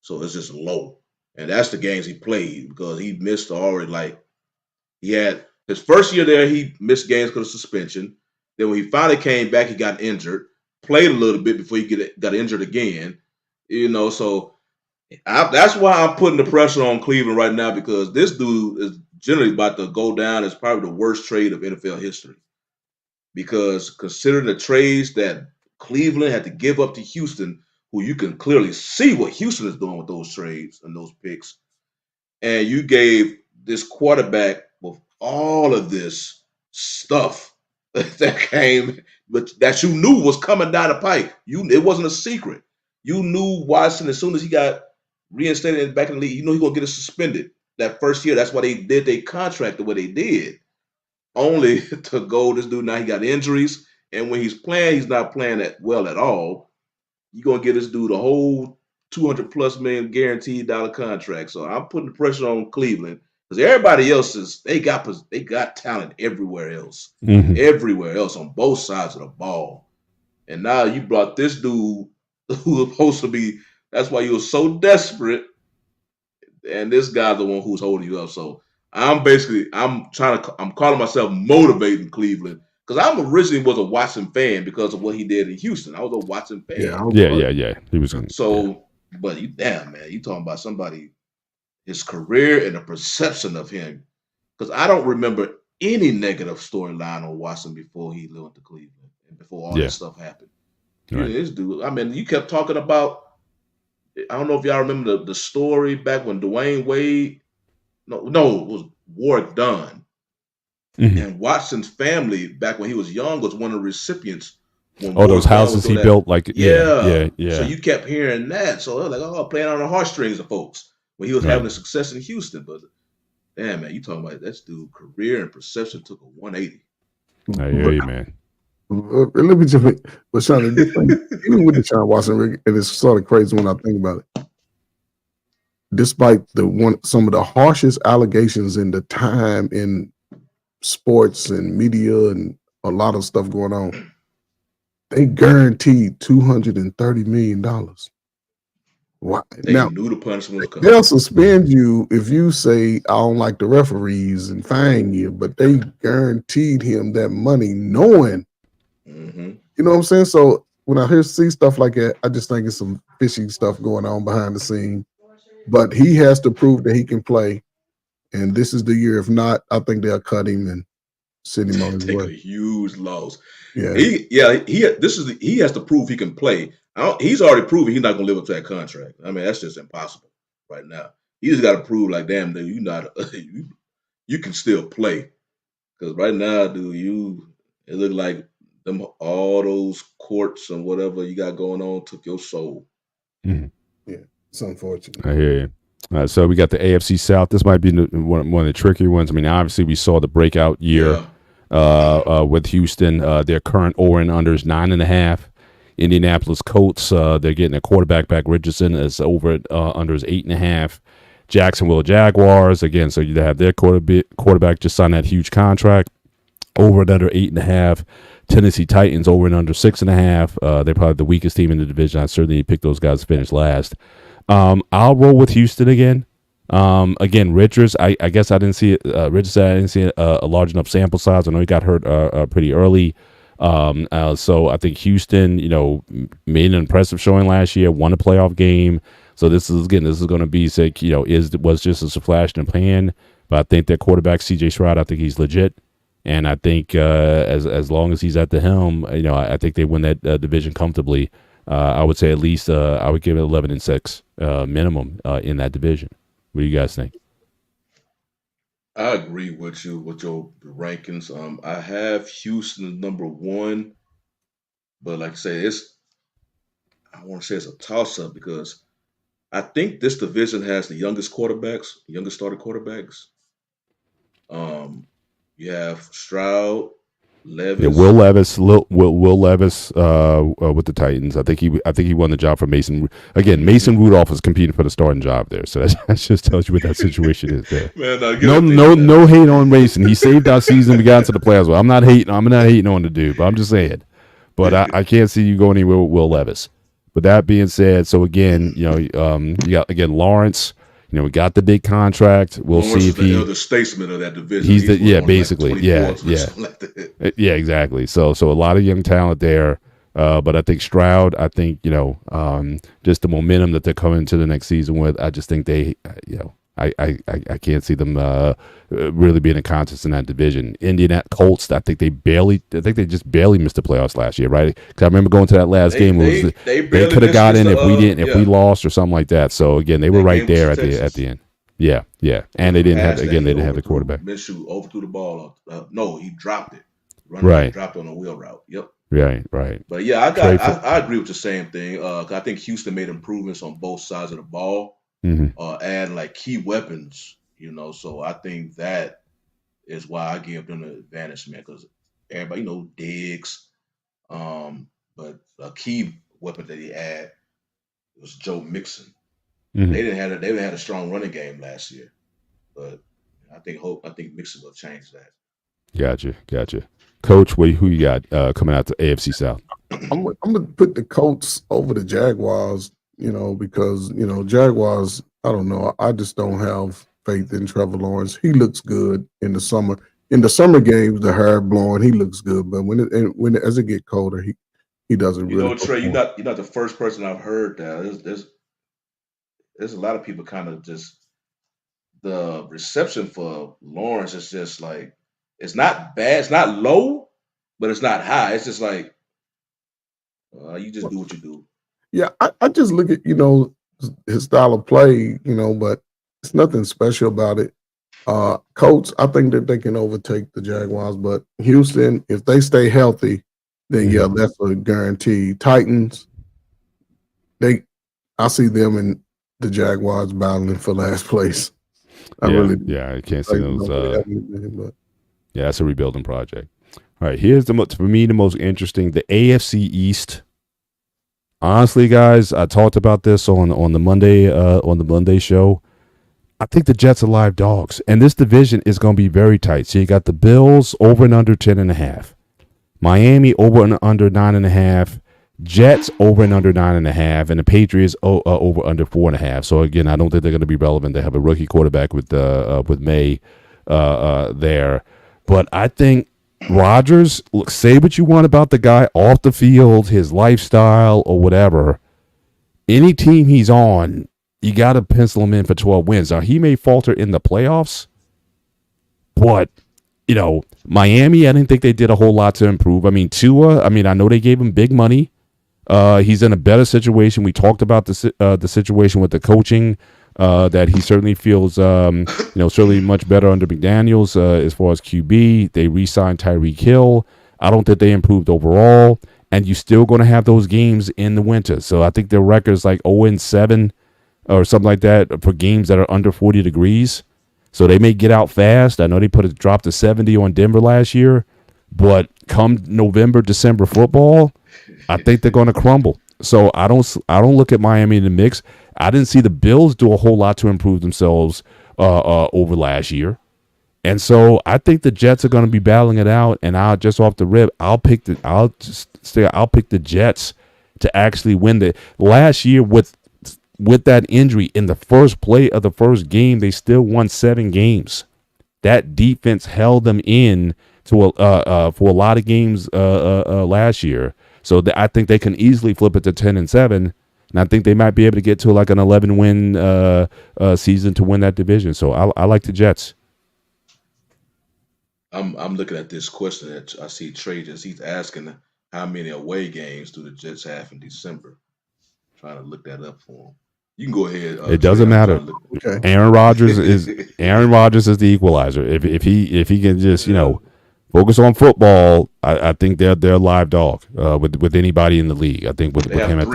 So it's just low. And that's the games he played, because he missed already, like, he had his first year there, he missed games because of suspension. Then when he finally came back, he got injured, played a little bit before he got injured again. So that's why I'm putting the pressure on Cleveland right now, because this dude is generally about to go down as probably the worst trade of NFL history. Because considering the trades that Cleveland had to give up to Houston, who you can clearly see what Houston is doing with those trades and those picks, and you gave this quarterback with all of this stuff that came, but that you knew was coming down the pipe. It wasn't a secret. You knew Watson, as soon as he got reinstated back in the league, you know he gonna get it suspended that first year. That's why they did their contract the way they did. Only to go, this dude now he got injuries, and when he's playing, he's not playing that well at all. You're gonna get this dude a whole $200+ million guaranteed dollar contract. So I'm putting the pressure on Cleveland, because everybody else they got talent everywhere else, everywhere else on both sides of the ball. And now you brought this dude who was supposed to be. That's why you were so desperate. And this guy's the one who's holding you up. So I'm calling myself motivating Cleveland, because I originally was a Watson fan because of what he did in Houston. I was a Watson fan. Yeah. He was. So But damn man, you talking about somebody, his career and the perception of him. Because I don't remember any negative storyline on Watson before he went to Cleveland and before all Yeah. this stuff happened. Right. This dude, I mean, you kept talking about. I don't know if y'all remember the story back when Dwayne Wade. No, it was Warwick Dunn. And Watson's family back when he was young was one of the recipients. When those houses he built, like yeah. So you kept hearing that. So they were like, playing on the heartstrings of folks when he was having a success in Houston. But damn man, you talking about that dude career and perception took a 180. I hear you, man. Let me just, but Sean, even with the Sean Watson, and it's sort of crazy when I think about it. Despite some of the harshest allegations in the time in sports and media and a lot of stuff going on, they guaranteed $230 million. Why? They Now, knew the punishment was coming. they'll suspend you if you say, I don't like the referees and fine you, but they guaranteed him that money knowing, you know what I'm saying? So when I see stuff like that, I just think it's some fishy stuff going on behind the scene. But he has to prove that he can play. And this is the year. If not, I think they'll cut him and send him on his Take way. a huge loss. Yeah. He has to prove he can play. He's already proven he's not gonna live up to that contract. I mean, that's just impossible right now. He just got to prove, like, damn, dude, you can still play. Because right now, dude, it look like all those courts and whatever you got going on took your soul. Yeah, it's unfortunate. I hear you. So we got the AFC South. This might be one of the trickier ones. I mean, obviously we saw the breakout year with Houston. Their current over and under is 9.5. Indianapolis Colts, they're getting a quarterback back. Richardson is over under is 8.5. Jacksonville Jaguars, again, so you have their quarterback just signed that huge contract, over and under 8.5. Tennessee Titans over and under 6.5. They're probably the weakest team in the division. I certainly picked those guys to finish last. I'll roll with Houston again. Again, Richards, I guess I didn't see it. Richards said I didn't see a large enough sample size. I know he got hurt pretty early. So I think Houston, made an impressive showing last year, won a playoff game. So this is going to be was just a flash in the pan. But I think their quarterback CJ Stroud, I think he's legit, and I think as long as he's at the helm, I think they win that division comfortably. I would say at least I would give it 11-6 minimum in that division. What do you guys think? I agree with you with your rankings. I have Houston number 1, but like I say, I want to say it's a toss-up because I think this division has the youngest starting quarterbacks. You have Stroud, Levis. Yeah, Will Levis with the Titans. I think he won the job for Mason. Again, Mason Rudolph is competing for the starting job there. So that just tells you what that situation is there. Man, no hate on Mason. He saved our season. We got into the playoffs. Well, I'm not hating on the dude, but I'm just saying. But I can't see you going anywhere with Will Levis. But that being said, so again, you got Lawrence. We got the big contract. We'll see if the statesman of that division. He's basically, yeah, exactly. So a lot of young talent there. But I think Stroud, just the momentum that they're coming to the next season with, I just think they, I can't see them really being a contest in that division. Indianapolis Colts, I think they just barely missed the playoffs last year, right? Because I remember going to that last game. They could have got in if we lost or something like that. So again, they were right there at the end. Yeah, and they didn't have the quarterback. Minshew overthrew the ball. No, he dropped it. Dropped on a wheel route. Yep. Right. But yeah, I agree with the same thing. I think Houston made improvements on both sides of the ball. Add like key weapons, so I think that is why I give them the advantage, man, because everybody Diggs, but a key weapon that he had was Joe Mixon. They didn't have a strong running game last year, but I think Mixon will change that. Gotcha. Coach, who you got coming out to AFC South? I'm gonna put the Colts over the Jaguars. Because, Jaguars, I don't know. I just don't have faith in Trevor Lawrence. He looks good in the summer. In the summer games, the hair blowing, he looks good. But as it get colder, he doesn't really. Trey, you're not the first person I've heard that. there's a lot of people kind of just the reception for Lawrence is just like it's not bad, it's not low, but it's not high. It's just like you just do what you do. Yeah, I just look at his style of play, but it's nothing special about it. Colts, I think that they can overtake the Jaguars, but Houston, if they stay healthy, then yeah, that's a guarantee. Titans, I see them and the Jaguars battling for last place. I can't see those. Yeah, it's a rebuilding project. All right, here's for me the most interesting, the AFC East. Honestly, guys, I talked about this on the Monday show. I think the Jets are live dogs, and this division is going to be very tight. So you got the Bills over and under 10.5, Miami over and under 9.5, Jets over and under 9.5, and the Patriots over under 4.5. So again, I don't think they're going to be relevant. They have a rookie quarterback with May there, but I think Rodgers, look, say what you want about the guy off the field, his lifestyle or whatever. Any team he's on, you got to pencil him in for 12 wins. Now, he may falter in the playoffs, but, Miami, I didn't think they did a whole lot to improve. I mean, Tua, I know they gave him big money. He's in a better situation. We talked about the situation with the coaching, that he certainly feels, certainly much better under McDaniels as far as QB. They re-signed Tyreek Hill. I don't think they improved overall, and you're still going to have those games in the winter. So I think their record's like 0-7 or something like that for games that are under 40 degrees. So they may get out fast. I know they put a drop to 70 on Denver last year, but come November, December football, I think they're going to crumble. So I don't look at Miami in the mix. I didn't see the Bills do a whole lot to improve themselves over last year. And so I think the Jets are going to be battling it out, and I'll just off the rip, I'll pick the Jets to actually win the last year with that injury in the first play of the first game. They still won 7 games. That defense held them in to for a lot of games last year. So I think they can easily flip it to 10-7, and I think they might be able to get to like an 11-win season to win that division. So I like the Jets. I'm looking at this question that I see Trajan. He's asking how many away games do the Jets have in December. Trying to look that up for him. You can go ahead. It doesn't matter. Okay. Aaron Rodgers is the equalizer. If he can just focus on football, I think they're a live dog with anybody in the league. I think with him at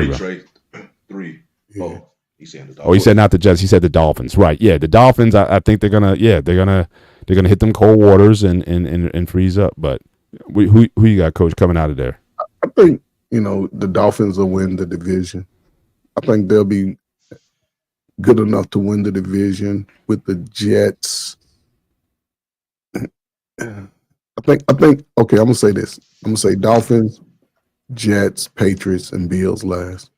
3. Yeah. Oh, he's saying the Dolphins. Oh, he said not the Jets. He said the Dolphins. Right? Yeah, the Dolphins. I think they're gonna hit them cold waters and freeze up. But who you got, Coach, coming out of there? I think the Dolphins will win the division. I think they'll be good enough to win the division with the Jets. I think. Okay, I'm gonna say this. I'm gonna say Dolphins, Jets, Patriots, and Bills last,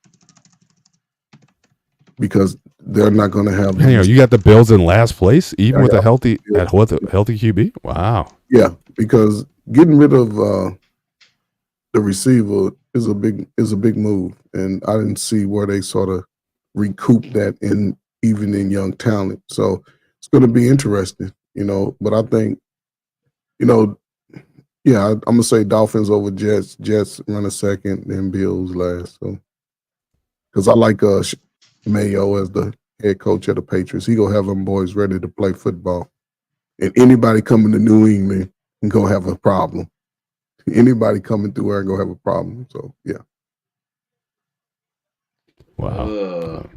because they're not gonna have. Hang on, you got the Bills in last place, even with a healthy QB. Wow. Yeah, because getting rid of the receiver is a big move, and I didn't see where they sort of recoup that even in young talent. So it's going to be interesting, But I think, I'm gonna say Dolphins over Jets. Jets run a second, then Bills last. So because I like Mayo as the head coach of the Patriots, he gonna have them boys ready to play football, and anybody coming to New England can go have a problem. Anybody coming through there go have a problem. So yeah. Wow.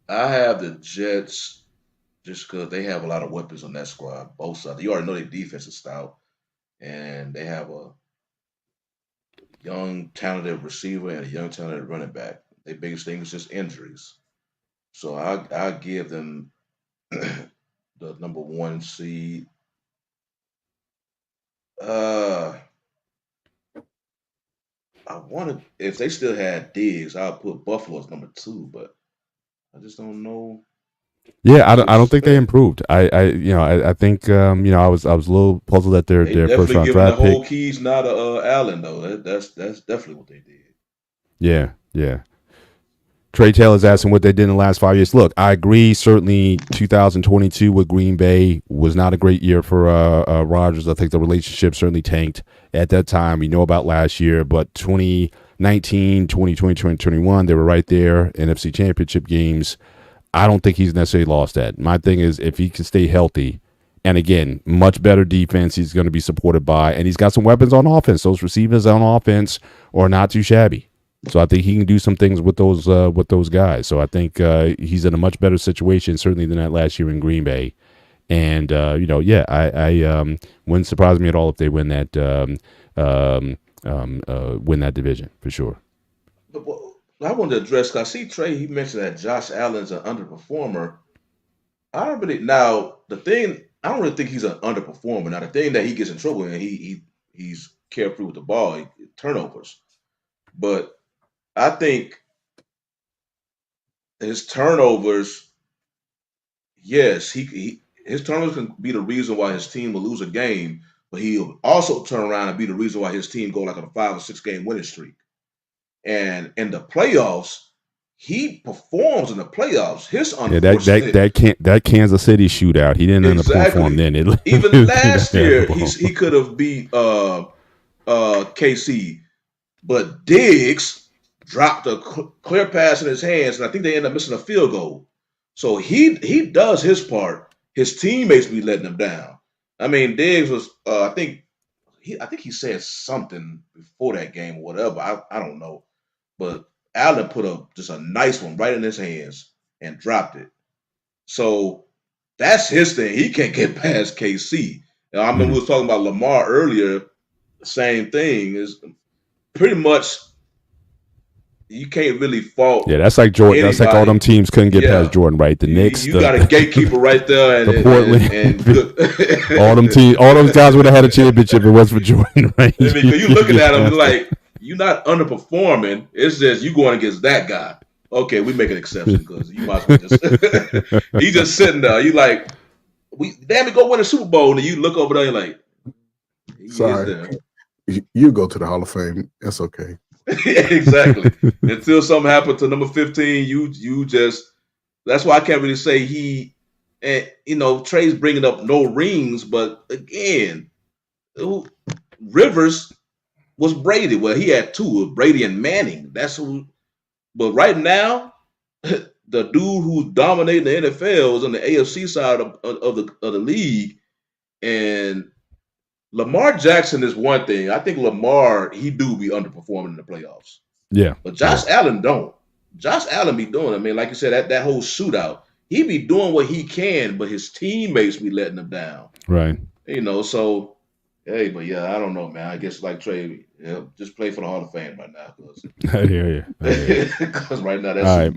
I have the Jets just because they have a lot of weapons on that squad, both sides. You already know their defense is stout, and they have a young, talented receiver and a young, talented running back. Their biggest thing is just injuries. So I'll give them the number 1 seed. If they still had Diggs, I'll put Buffalo as number 2, but I just don't know. Yeah, I don't think they improved. I think I was a little puzzled at their first round draft pick. The whole keys now to Allen though. That's definitely what they did. Yeah. Trey Taylor's asking what they did in the last 5 years. Look, I agree. Certainly, 2022 with Green Bay was not a great year for Rodgers. I think the relationship certainly tanked at that time. We know about last year, but 2019, 2020, 2021, they were right there. NFC Championship games. I don't think he's necessarily lost that. My thing is, if he can stay healthy, and again, much better defense he's going to be supported by, and he's got some weapons on offense. Those receivers on offense are not too shabby. So I think he can do some things with those guys. So I think he's in a much better situation certainly than that last year in Green Bay. And I wouldn't surprise me at all if they win that division for sure. But I wanted to address, because I see Trey, he mentioned that Josh Allen's an underperformer. I don't really think he's an underperformer. Now the thing that he gets in trouble in, he's carefree with the ball, turnovers. But I think his turnovers, yes, his turnovers can be the reason why his team will lose a game, but he'll also turn around and be the reason why his team go like on a 5 or 6 game winning streak. And in the playoffs, he performs in the playoffs. His unfortunate that Kansas City shootout, he didn't underperform then. Even last year, he could have beat KC, but Diggs dropped a clear pass in his hands, and I think they ended up missing a field goal. So he does his part. His teammates be letting him down. I mean, Diggs was I think he said something before that game or whatever. I don't know, but Allen put just a nice one right in his hands and dropped it. So that's his thing. He can't get past KC. Now, I remember we was talking about Lamar earlier. Same thing is pretty much. You can't really fault. Yeah, that's like Jordan. Anybody. That's like all them teams couldn't get past Jordan, right? The Knicks. You got a gatekeeper right there, and Portland. And good. all those guys would have had a championship if it was for Jordan, right? I mean, you looking at him like you're not underperforming. It's just you going against that guy. Okay, we make an exception because you might as well just. He's just sitting there. You like, we go win a Super Bowl, and you look over there, you're like, sorry, you go to the Hall of Fame. That's okay. Exactly. Until something happened to number 15, you just. That's why I can't really say he. And Trey's bringing up no rings, but again, Rivers was Brady. Well, he had 2, Brady and Manning. That's who. But right now, the dude who's dominating the NFL is on the AFC side of the league, and Lamar Jackson is one thing. I think Lamar, he do be underperforming in the playoffs. Yeah. But Josh Allen don't. Josh Allen be doing. I mean, like you said, that whole shootout, he be doing what he can, but his teammates be letting him down. Right. So, hey, but yeah, I don't know, man. I guess like Trey, just play for the Hall of Fame right now. I hear you. Because right now, that's all right.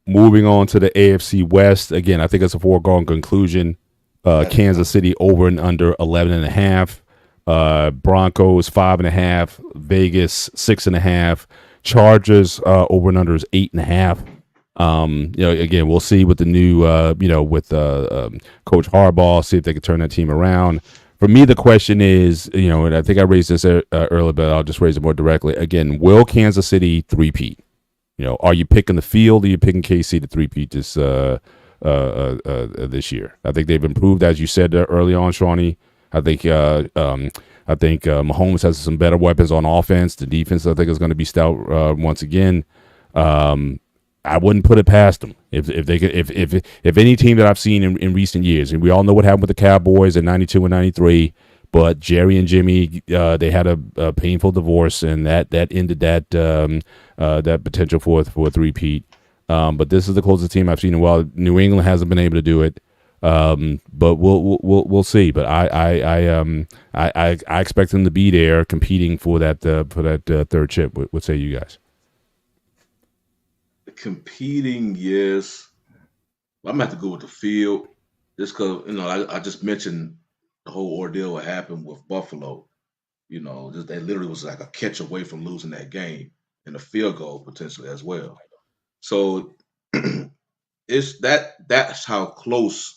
Moving on to the AFC West. Again, I think it's a foregone conclusion. Kansas City over and under 11.5. Broncos 5.5, Vegas 6.5, Chargers over and under is 8.5. Again, we'll see with the new, with Coach Harbaugh, see if they can turn that team around. For me, the question is, and I think I raised this earlier, but I'll just raise it more directly. Again, will Kansas City three-peat? Are you picking the field? Or are you picking KC to three-peat this year? I think they've improved, as you said early on, Shawnee. I think Mahomes has some better weapons on offense. The defense, I think, is going to be stout once again. I wouldn't put it past them if any team that I've seen in recent years, and we all know what happened with the Cowboys in '92 and '93. But Jerry and Jimmy, they had a painful divorce, and that ended that potential for a three-peat. But this is the closest team I've seen in a while. New England hasn't been able to do it. But we'll see. But I expect them to be there competing for that third chip. What say you guys? Competing, yes. I'm gonna have to go with the field, just because I just mentioned the whole ordeal what happened with Buffalo. They literally was like a catch away from losing that game and a field goal potentially as well. So that's how close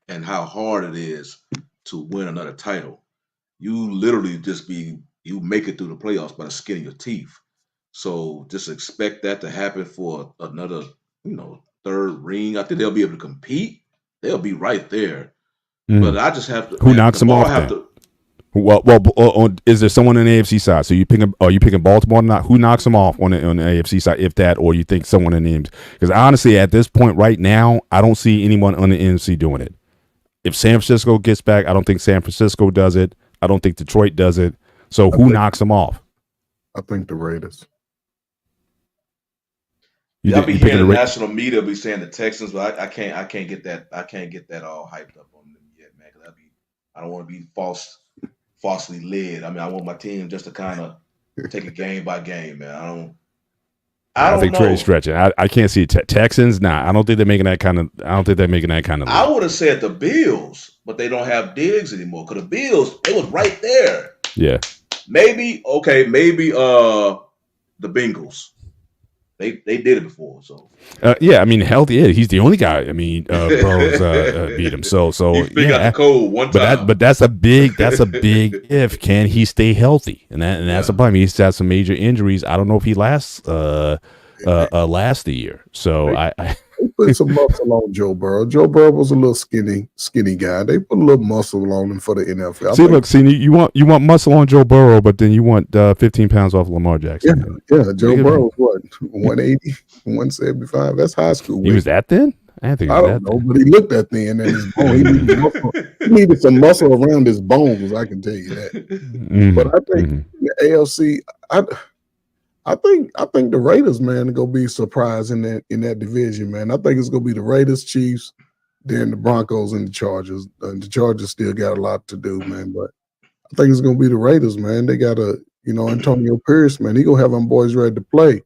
and how hard it is to win another title. You literally you make it through the playoffs by the skin of your teeth. So just expect that to happen for another, third ring. I think they'll be able to compete. They'll be right there. But I just have to. Who knocks them off then? Is there someone on the AFC side? So are you picking Baltimore? Not who knocks them off on the AFC side, if that, or you think someone in the NFC? Because honestly, at this point right now, I don't see anyone on the NFC doing it. If San Francisco gets back, I don't think San Francisco does it. I don't think Detroit does it. So who knocks them off? I think the Raiders. I'll be hearing the national media be saying the Texans, but I can't get that. I can't get that all hyped up on them yet, man. Because I don't want to be falsely led. I mean, I want my team just to kind of take it game by game, man. I think Trey's stretching. I can't see Texans. Nah, I don't think they're making that kind of. I don't think they're making that kind of. I would have said the Bills, but they don't have Diggs anymore. Because the Bills, it was right there. Yeah. Maybe the Bengals. They did it before, so yeah. I mean, healthy. Yeah, he's the only guy. I mean, Burrows beat him. So he figured out the code one time. But that's a big if. Can he stay healthy? And that's the problem. He's had some major injuries. I don't know if he lasts the year. So I they put some muscle on Joe Burrow. Joe Burrow was a little skinny guy. They put a little muscle on him for the NFL. See, you want muscle on Joe Burrow, but then you want 15 pounds off Lamar Jackson. Yeah. Joe Burrow was what, 180, 175? That's high school weight. He was that thin? I don't know, but he looked that thin, and his bone. He needed some muscle around his bones. I can tell you that. Mm-hmm. But I think the AFC, I think the Raiders, man, are gonna be surprised in that division, man. I think it's gonna be the Raiders, Chiefs, then the Broncos and the Chargers. The Chargers still got a lot to do, man. But I think it's gonna be the Raiders, man. They got Antonio Pierce, man. He gonna have them boys ready to play.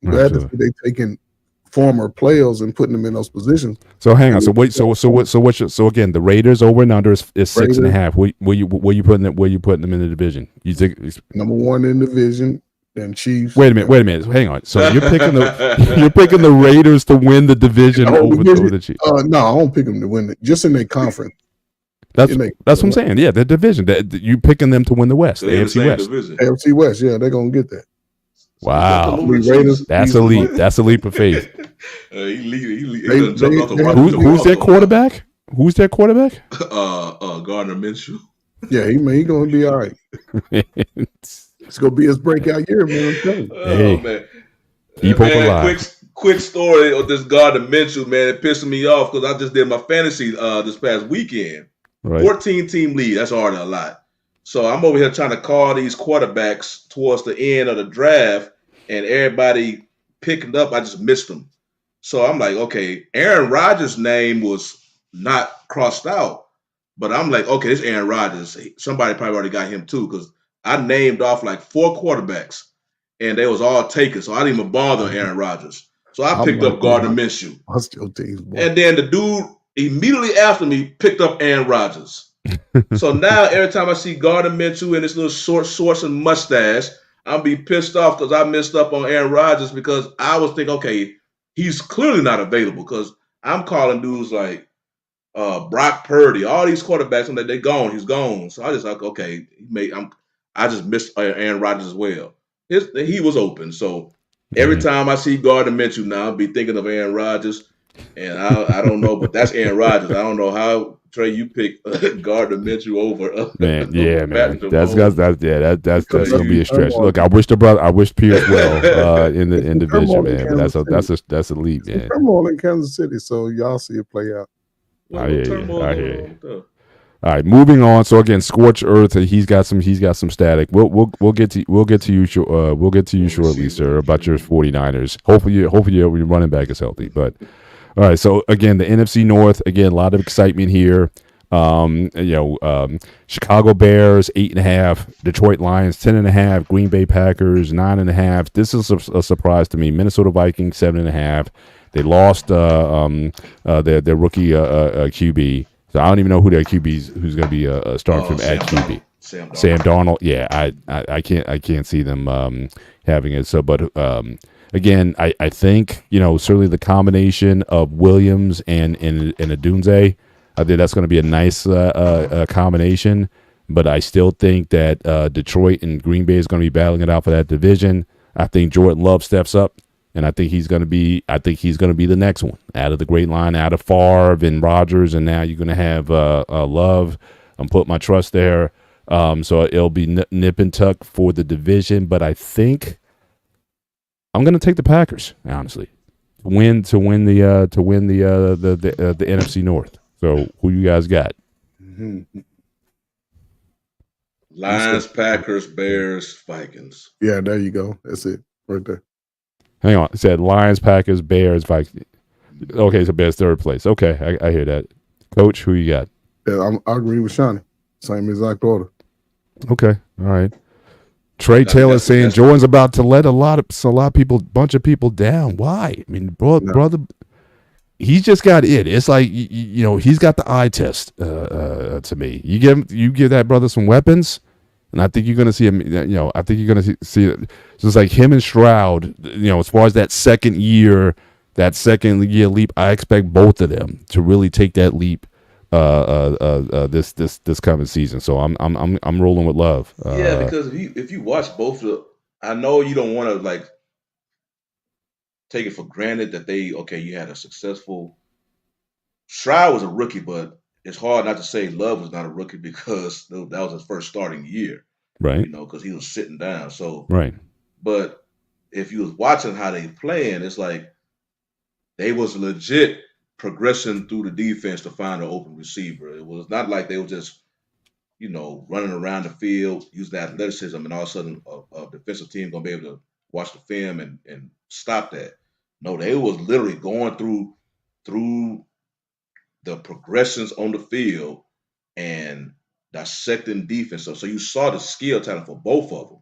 I'm glad to see they taking former players and putting them in those positions. So hang on. So again, the Raiders over and under is 6.5. Where you putting them in the division? You think number one in the division? Then Chiefs. Wait a minute. Hang on. So you're picking the Raiders to win the division over the Chiefs? No, I don't pick them to win it. Just in their conference. That's what I'm saying. Yeah, the division. You picking them to win the West, the AFC West. AFC West. Yeah, they're gonna get that. Wow, that's a leap. That's a leap of faith. Who's their quarterback? Who's their quarterback? Gardner Minshew. Yeah, he gonna be all right. It's gonna be his breakout year, man. I'm telling you. Man. Keep hope alive. Quick story of this Gardner Minshew, man. It pissed me off because I just did my fantasy this past weekend. Right. 14-team league. That's already a lot. So I'm over here trying to call these quarterbacks towards the end of the draft, and everybody picking up. I just missed them. So I'm like, okay, Aaron Rodgers' name was not crossed out, but I'm like, okay, this Aaron Rodgers. Somebody probably already got him too because I named off like 4 quarterbacks, and they was all taken. So I didn't even bother Aaron Rodgers. So I picked up Gardner Minshew. And then the dude immediately after me picked up Aaron Rodgers. So now every time I see Gardner Minshew and his little shorts and mustache, I'll be pissed off because I messed up on Aaron Rodgers because I was thinking, okay, he's clearly not available because I'm calling dudes like Brock Purdy, all these quarterbacks, and they're gone. He's gone. So I just like, okay, I just missed Aaron Rodgers as well. He was open. So every time I see Gardner Minshew now, I'll be thinking of Aaron Rodgers. And I don't know, but that's Aaron Rodgers. I don't know how, Trey, you pick Gardner Minshew over. Man, yeah, man. That's gonna be a stretch. Look, I wish Pierce well in the division, man. But that's a leap, man. Come on in Kansas City, so y'all see it play out. I hear you. All right, moving on. So again, scorched earth. He's got some static. We'll get to you. We'll get to you shortly, sir, about your 49ers. Hopefully your running back is healthy. But all right. So again, the NFC North. Again, a lot of excitement here. Chicago Bears 8.5, Detroit Lions 10.5, Green Bay Packers 9.5. This is a surprise to me. Minnesota Vikings 7.5. They lost their rookie QB. So I don't even know who their QB's who's going to be starting from at QB. Sam Darnold. Yeah, I can't see them having it. So, but again, I think certainly the combination of Williams and Odunze, I think that's going to be a nice combination. But I still think that Detroit and Green Bay is going to be battling it out for that division. I think Jordan Love steps up, and I think he's going to be the next one out of the great line, out of Favre and Rodgers, and now you're going to have Love. I'm putting my trust there. So it'll be nip and tuck for the division, but I think I'm going to take the Packers, honestly, to win the NFC North. So who you guys got? Lions, Packers, Bears, Vikings. Yeah, there you go. That's it right there. Hang on. It said Lions, Packers, Bears, Vikings. Okay, so Bears third place. Okay, I hear that. Coach, who you got? Yeah, I agree with Shawnee. Same exact order. Okay, all right. Trey Taylor saying Jordan's about to let bunch of people down. Why? I mean, brother, he's just got it. It's like he's got the eye test. To me, you give that brother some weapons, and I think you're going to see him. I think you're going to see it. So it's like him and Stroud. As far as that second year leap, I expect both of them to really take that leap. This coming season, so I'm rolling with Love. Yeah, because if you watch both I know you don't want to like take it for granted that you had a successful. Stroud was a rookie, but it's hard not to say Love was not a rookie because that was his first starting year, right? Because he was sitting down. So right, but if you was watching how they playing, it's like they was legit progressing through the defense to find an open receiver. It was not like they were just, running around the field, use the athleticism, and all of a sudden a defensive team gonna be able to watch the film and stop that. No, they was literally going through the progressions on the field and dissecting defense. So you saw the skill talent for both of them.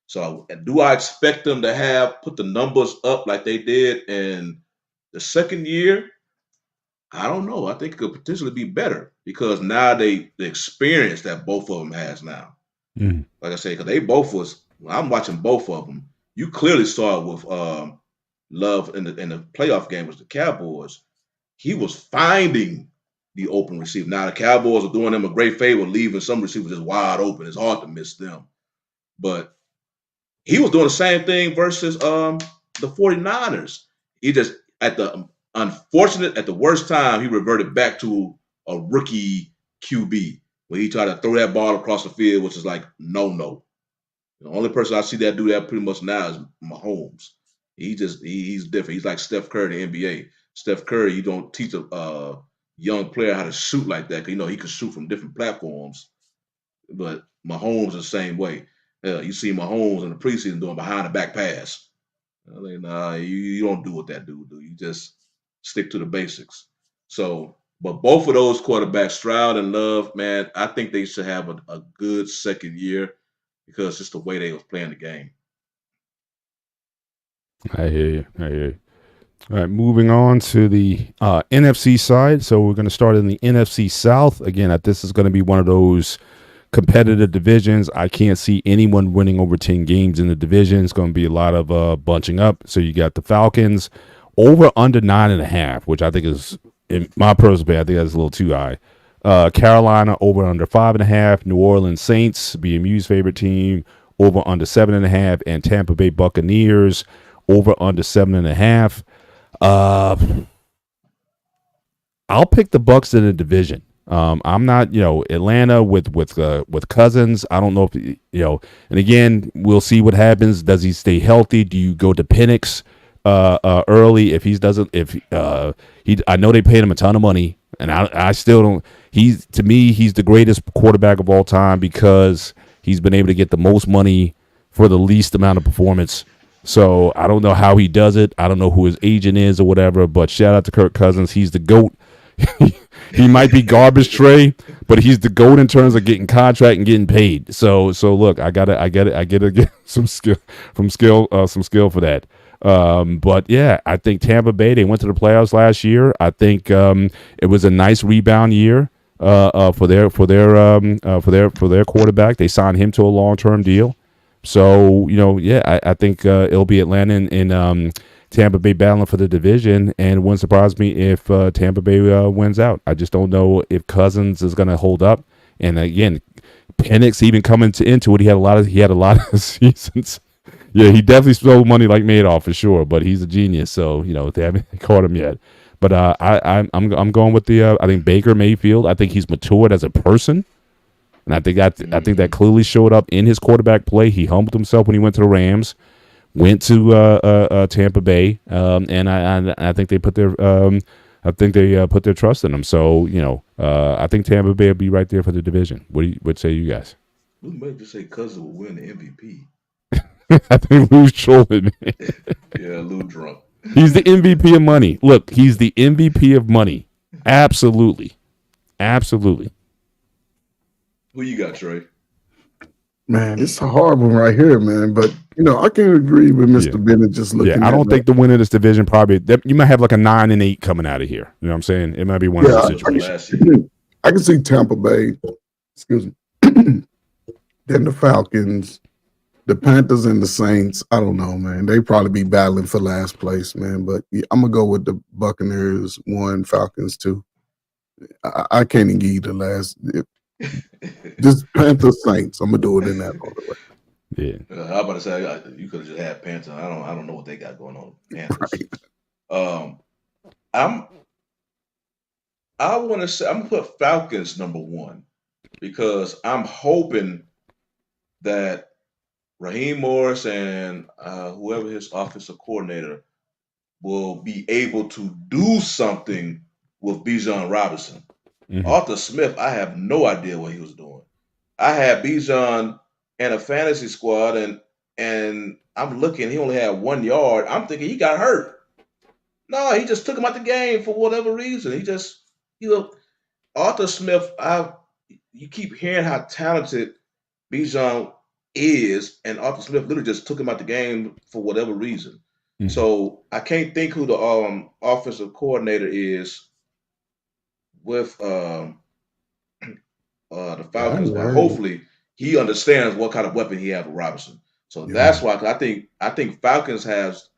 So do I expect them to put the numbers up like they did in the second year? I don't know. I think it could potentially be better because now the experience that both of them has now. Mm. Like I said, because they both I'm watching both of them. You clearly saw it with Love in the playoff game with the Cowboys. He was finding the open receiver. Now the Cowboys are doing them a great favor, leaving some receivers just wide open. It's hard to miss them. But he was doing the same thing versus the 49ers. He just at the worst time, he reverted back to a rookie QB when he tried to throw that ball across the field, which is like no. The only person I see that do that pretty much now is Mahomes. He's different. He's like Steph Curry in the NBA. Steph Curry, you don't teach a young player how to shoot like that because he can shoot from different platforms. But Mahomes is the same way. You see Mahomes in the preseason doing behind the back pass. You don't do what that dude do. You just stick to the basics. So, but both of those quarterbacks, Stroud and Love, man, I think they should have a good second year because just the way they was playing the game. I hear you. All right, moving on to the NFC side. So we're going to start in the NFC South. Again, this is going to be one of those competitive divisions. I can't see anyone winning over 10 games in the division. It's going to be a lot of bunching up. So you got the Falcons over under 9.5, which I think is, in my personal opinion, I think that's a little too high. Carolina over under 5.5. New Orleans Saints, BMU's favorite team, over under 7.5, and Tampa Bay Buccaneers over under 7.5. I'll pick the Bucs in the division. I'm not, Atlanta with Cousins. I don't know if and again, we'll see what happens. Does he stay healthy? Do you go to Penix early? If he doesn't, I know they paid him a ton of money, and I still don't. To me, he's the greatest quarterback of all time because he's been able to get the most money for the least amount of performance. So I don't know how he does it. I don't know who his agent is or whatever, but shout out to Kirk Cousins. He's the GOAT. He might be garbage Trey, but he's the GOAT in terms of getting contract and getting paid. So look, I gotta get some skill for that. But yeah, I think Tampa Bay, they went to the playoffs last year. I think it was a nice rebound year for their quarterback. They signed him to a long-term deal. So, I think it'll be Atlanta and Tampa Bay battling for the division, and it wouldn't surprise me if Tampa Bay wins out. I just don't know if Cousins is going to hold up. And again, Penix even coming into it, he had a lot of seasons. Yeah, he definitely stole money like Madoff for sure, but he's a genius. So they haven't caught him yet. But I'm going with the I think Baker Mayfield. I think he's matured as a person, and I think that clearly showed up in his quarterback play. He humbled himself when he went to the Rams, went to Tampa Bay, and I think they put their put their trust in him. So I think Tampa Bay will be right there for the division. What say you guys? We might just say Cousins will win the MVP. I think Lou's trolling. Yeah, Lou drunk. He's the MVP of money. Look, he's the MVP of money. Absolutely. Absolutely. Who you got, Trey? Man, it's a hard one right here, man. But I can agree with Mr. Bennett just looking. Yeah, I don't think the winner of this division probably you might have like a 9-8 coming out of here. You know what I'm saying? It might be one of those situations. I can see Tampa Bay. Excuse me. Then the Falcons, the Panthers, and the Saints. I don't know, man. They probably be battling for last place, man. But I'm gonna go with the Buccaneers 1, Falcons 2. I can't even give you the last. Just Panthers Saints. I'm gonna do it in that order. Yeah. I was about to say you could have just had Panthers. I don't know what they got going on. Panthers. Right. I want to say I'm gonna put Falcons number 1 because I'm hoping that Raheem Morris and whoever his offensive coordinator will be able to do something with Bijan Robinson. Mm-hmm. Arthur Smith, I have no idea what he was doing. I had Bijan in a fantasy squad, and I'm looking, he only had 1 yard. I'm thinking he got hurt. No, he just took him out the game for whatever reason. Arthur Smith, you keep hearing how talented Bijan is, and Arthur Smith literally just took him out the game for whatever reason. Mm-hmm. So I can't think who the offensive coordinator is with the Falcons, but hopefully he understands what kind of weapon he has with Robinson. So that's why I think Falcons has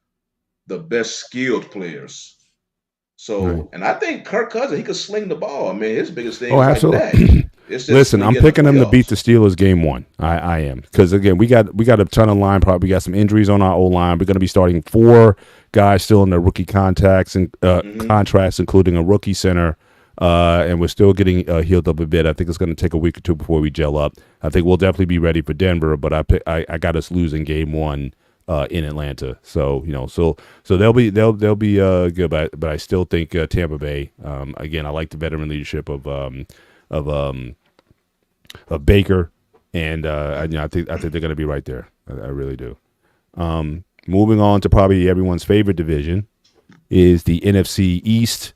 the best skilled players. So and I think Kirk Cousins, he could sling the ball. I mean, his biggest thing is absolutely. Like that. Listen, I'm picking them to beat the Steelers game 1. I am, because again we got a ton of line prop. We got some injuries on our O line. We're going to be starting 4 guys still in their rookie contracts, including a rookie center. And we're still getting healed up a bit. I think it's going to take a week or 2 before we gel up. I think we'll definitely be ready for Denver, but I got us losing game 1 in Atlanta. So so they'll be good, but I still think Tampa Bay. Again, I like the veteran leadership of Baker, and I think they're going to be right there. I really do. Moving on to probably everyone's favorite division is the NFC East.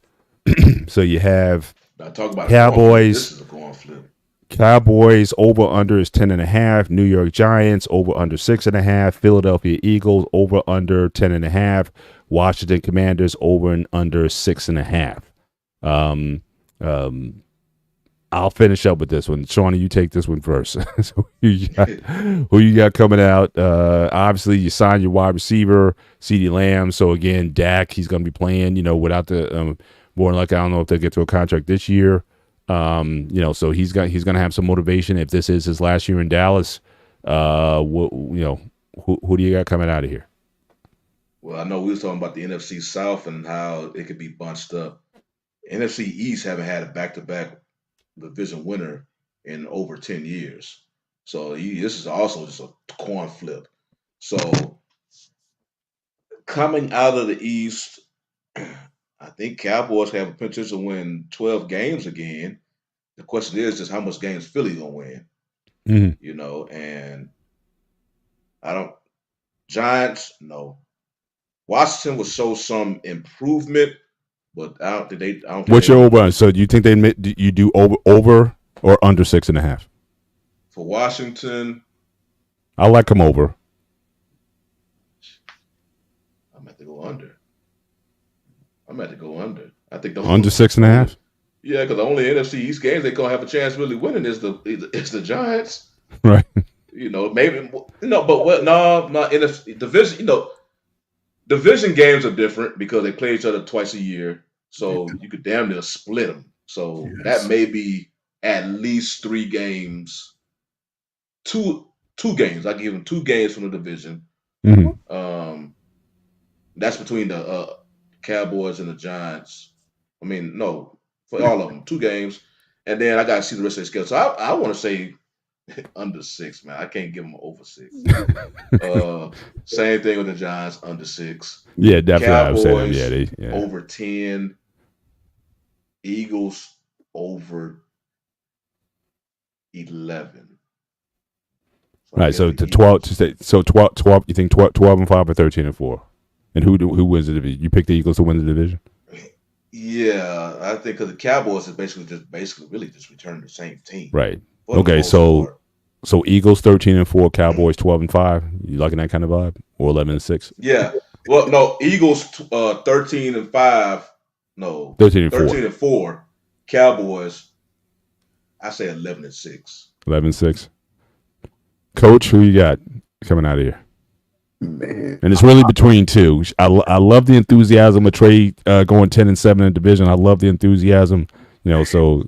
So you have Cowboys. This is a coin flip. Cowboys over under is 10.5. New York Giants over under 6.5. Philadelphia Eagles over under 10.5. Washington Commanders over and under 6.5. I'll finish up with this one. Shawnee, you take this one first. So who you got coming out? Obviously, you signed your wide receiver, CeeDee Lamb. So again, Dak, he's going to be playing. Without the more than likely, I don't know if they'll get to a contract this year. So he's going to have some motivation if this is his last year in Dallas. Who do you got coming out of here? Well, I know we was talking about the NFC South and how it could be bunched up. NFC East haven't had a back-to-back division winner in over 10 years. So this is also just a coin flip. So coming out of the East, I think Cowboys have a potential to win 12 games again. The question is just how much games Philly gonna win. Mm-hmm. And Giants, no. Washington will show some improvement, but I don't think What's your over? So do you think you do over or under 6.5? For Washington, I like them over. I'm at to go under. I think under 6.5. Yeah, because the only NFC East games they're gonna have a chance really winning is the Giants, right? Maybe but what? No, NFC division. Division games are different because they play each other twice a year, so you could damn near split them. So that may be at least 3 games, two games. I give them 2 games from the division. That's between the Cowboys and the Giants. I mean, no, for all of them, 2 games, and then I got to see the rest of the schedule. So I want to say under 6, man. I can't give them over 6. Same thing with the Giants, under 6. Yeah, definitely. I would say them. Cowboys Yeah, over 10. Eagles over 11. So I Right. guess So the to 12. Eagles. So 12. You think 12-5 or 13-4? And who wins the division? You pick the Eagles to win the division. Yeah, I think because the Cowboys is basically really just returning the same team Right. for the Okay. most So part. Eagles 13-4, Cowboys 12-5. You liking that kind of vibe? Or 11-6? Yeah. Well, no, Eagles 13-5. No, 13-4. 13-4. Cowboys, I say 11-6. 11-6. Coach, who you got coming out of here? Man, And it's really between two. I love the enthusiasm of Trey going 10-7 in the division. I love the enthusiasm. So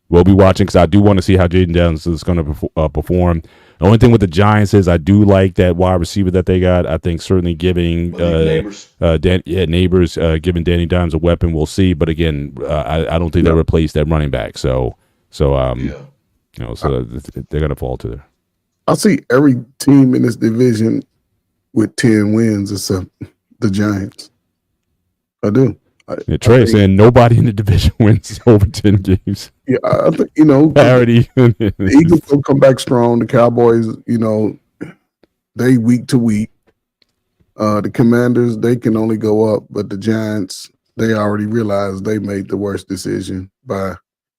we'll be watching because I do want to see how Jaden Daniels is going to perform. The only thing with the Giants is I do like that wide receiver that they got. I think certainly giving Neighbors. Neighbors giving Danny Dimes a weapon. We'll see, but again, I don't think they replace that running back. So they're going to falter there. I see every team in this division with 10 wins except the Giants. I do. Trey saying nobody in the division wins over 10 games. Yeah, I think, Parity. The Eagles will come back strong. The Cowboys, they week to week. The Commanders, they can only go up, but the Giants, they already realized they made the worst decision by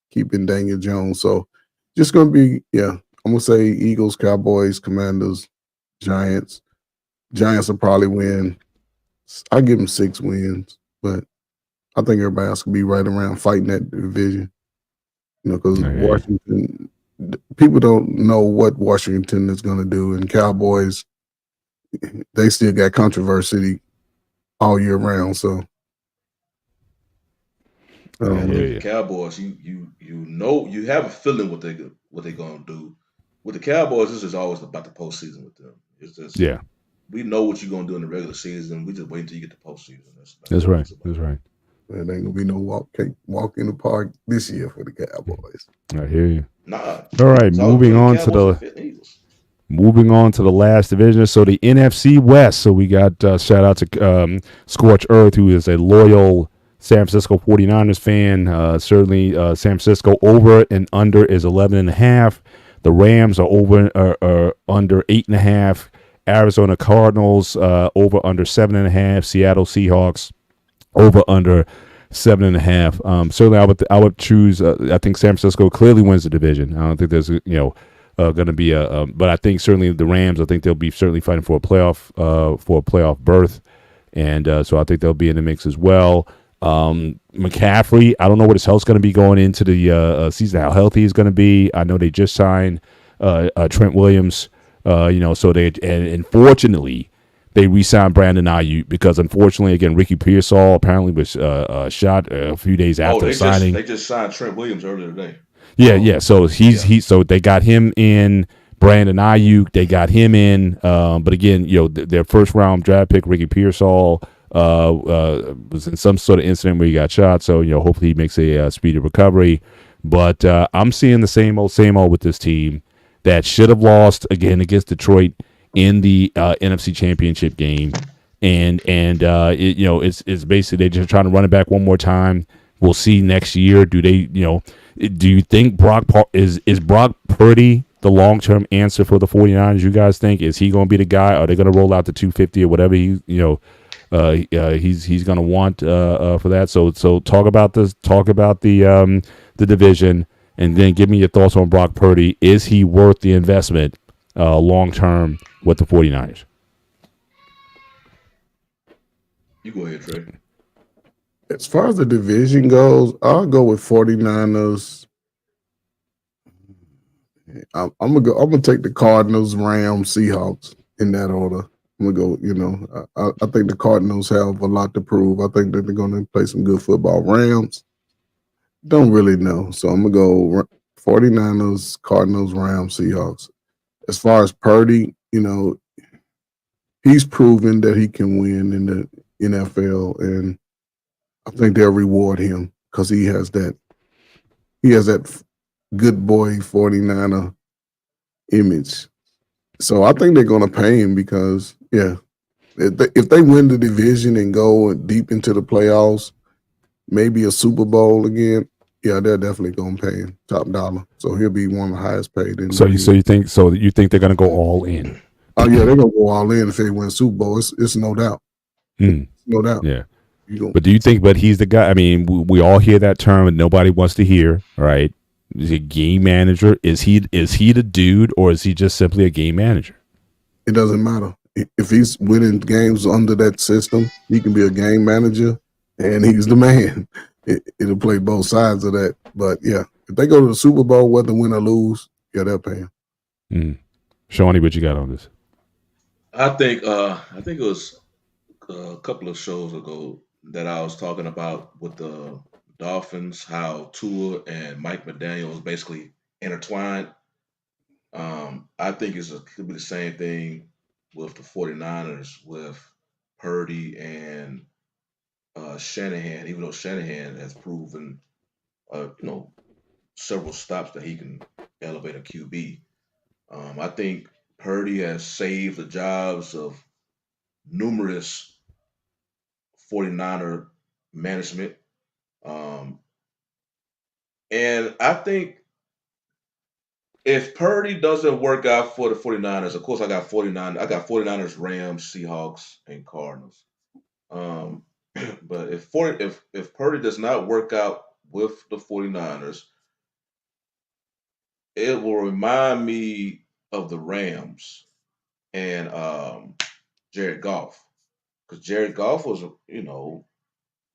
keeping Daniel Jones. So just going to be, I'm going to say Eagles, Cowboys, Commanders, Giants. Giants will probably win. I give them 6 wins, but I think everybody else could be right around fighting that division. Because Washington, people don't know what Washington is going to do, and Cowboys, they still got controversy all year round. So, The Cowboys, you have a feeling what they're going to do. With the Cowboys, this is always about the postseason with them. It's just we know what you're going to do in the regular season. We just wait until you get the postseason. That's right. That's right. There ain't gonna be no walk in the park this year for the Cowboys. I hear you. Nah. All right, moving on to the last division. So the NFC West. So we got shout out to Scorch Earth, who is a loyal San Francisco 49ers fan. Certainly San Francisco over and under is 11.5. The Rams are over under 8.5. Arizona Cardinals over under 7.5. Seattle Seahawks over under 7.5. Certainly, I would choose. I think San Francisco clearly wins the division. I don't think there's going to be but I think certainly the Rams. I think they'll be certainly fighting for a playoff berth, and so I think they'll be in the mix as well. McCaffrey, I don't know what his health's going to be going into the season. How healthy he's going to be. I know they just signed Trent Williams. So and fortunately, they re-signed Brandon Ayuk because unfortunately, again, Ricky Pearsall apparently was shot a few days after signing. They just signed Trent Williams earlier today. Yeah. So so they got him in. Brandon Ayuk, they got him in. But again, their first round draft pick, Ricky Pearsall, was in some sort of incident where he got shot. So hopefully he makes a speedy recovery. But I'm seeing the same old with this team that should have lost again against Detroit in the NFC Championship game, and it's basically they're just trying to run it back one more time. We'll see next year. Do they do you think is Brock Purdy the long-term answer for the 49ers? You guys think is he going to be the guy? Are they going to roll out the 250 or whatever he's going to want for that? So talk about this. Talk about the division, and then give me your thoughts on Brock Purdy. Is he worth the investment long-term with the 49ers? You go ahead, Trey. As far as the division goes, I'll go with 49ers. I'm gonna take the Cardinals, Rams, Seahawks in that order. I'm gonna go. I think the Cardinals have a lot to prove. I think that they're gonna play some good football. Rams, don't really know, so I'm gonna go 49ers, Cardinals, Rams, Seahawks. As far as Purdy, he's proven that he can win in the NFL, and I think they'll reward him because he has that good boy 49er image. So I think they're going to pay him because, if they win the division and go deep into the playoffs, maybe a Super Bowl again, they're definitely going to pay him top dollar. So he'll be one of the highest paid. So you think they're going to go all in? Oh yeah, they're going to go all in if they win Super Bowl. It's no doubt. No doubt. Yeah. But do you think? But he's the guy. I mean, we all hear that term, and nobody wants to hear. Right? Is he a game manager? Is he the dude, or is he just simply a game manager? It doesn't matter. If he's winning games under that system, he can be a game manager, and he's the man. It'll play both sides of that. But yeah, if they go to the Super Bowl, whether win or lose, they'll pay him. Shawnee, what you got on this? I think it was a couple of shows ago that I was talking about with the Dolphins, how Tua and Mike McDaniel basically intertwined. I think could be the same thing with the 49ers with Purdy and Shanahan, even though Shanahan has proven, several stops that he can elevate a QB. I think Purdy has saved the jobs of numerous 49er management. And I think if Purdy doesn't work out for the 49ers, of course I got 49ers, Rams, Seahawks, and Cardinals. But if Purdy does not work out with the 49ers, it will remind me of the Rams and Jared Goff. Because Jared Goff was,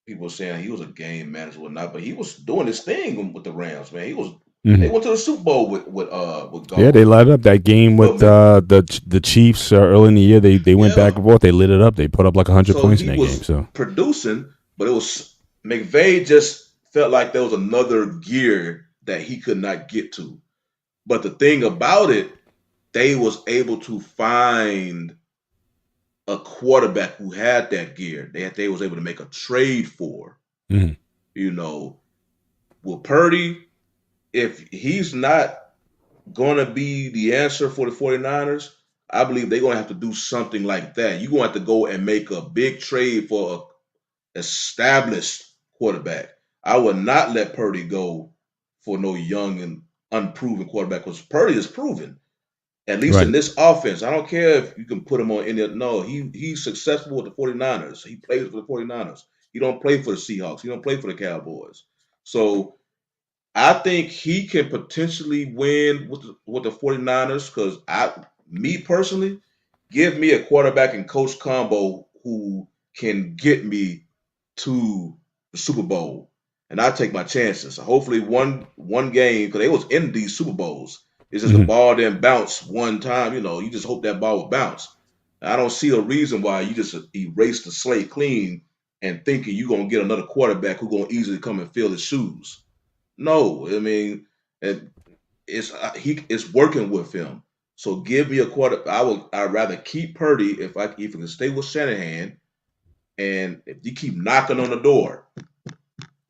people were saying he was a game manager or not, but he was doing his thing with the Rams, man. They went to the Super Bowl with Goff. Yeah, they light up that game with the Chiefs early in the year. They went back and forth. They lit it up. They put up like 100 points in that game. So producing, but it was McVay just felt like there was another gear that he could not get to. But the thing about it, they was able to find a quarterback who had that gear. They was able to make a trade for. With Purdy, if he's not going to be the answer for the 49ers, I believe they're going to have to do something like that. You're going to have to go and make a big trade for an established quarterback. I would not let Purdy go for no young and unproven quarterback because Purdy is proven. At least in this offense. I don't care if you can put him on any. No, he's successful with the 49ers. He plays for the 49ers. He don't play for the Seahawks. He don't play for the Cowboys. So I think he can potentially win with the 49ers because me personally, give me a quarterback and coach combo who can get me to the Super Bowl. And I take my chances. Hopefully one game, because they was in these Super Bowls. It's just the ball didn't bounce one time. You just hope that ball will bounce. I don't see a reason why you just erase the slate clean and thinking you're going to get another quarterback who's going to easily come and fill his shoes. No, I mean, it's working with him. So give me a quarter. I'd rather keep Purdy if he can stay with Shanahan, and if you keep knocking on the door.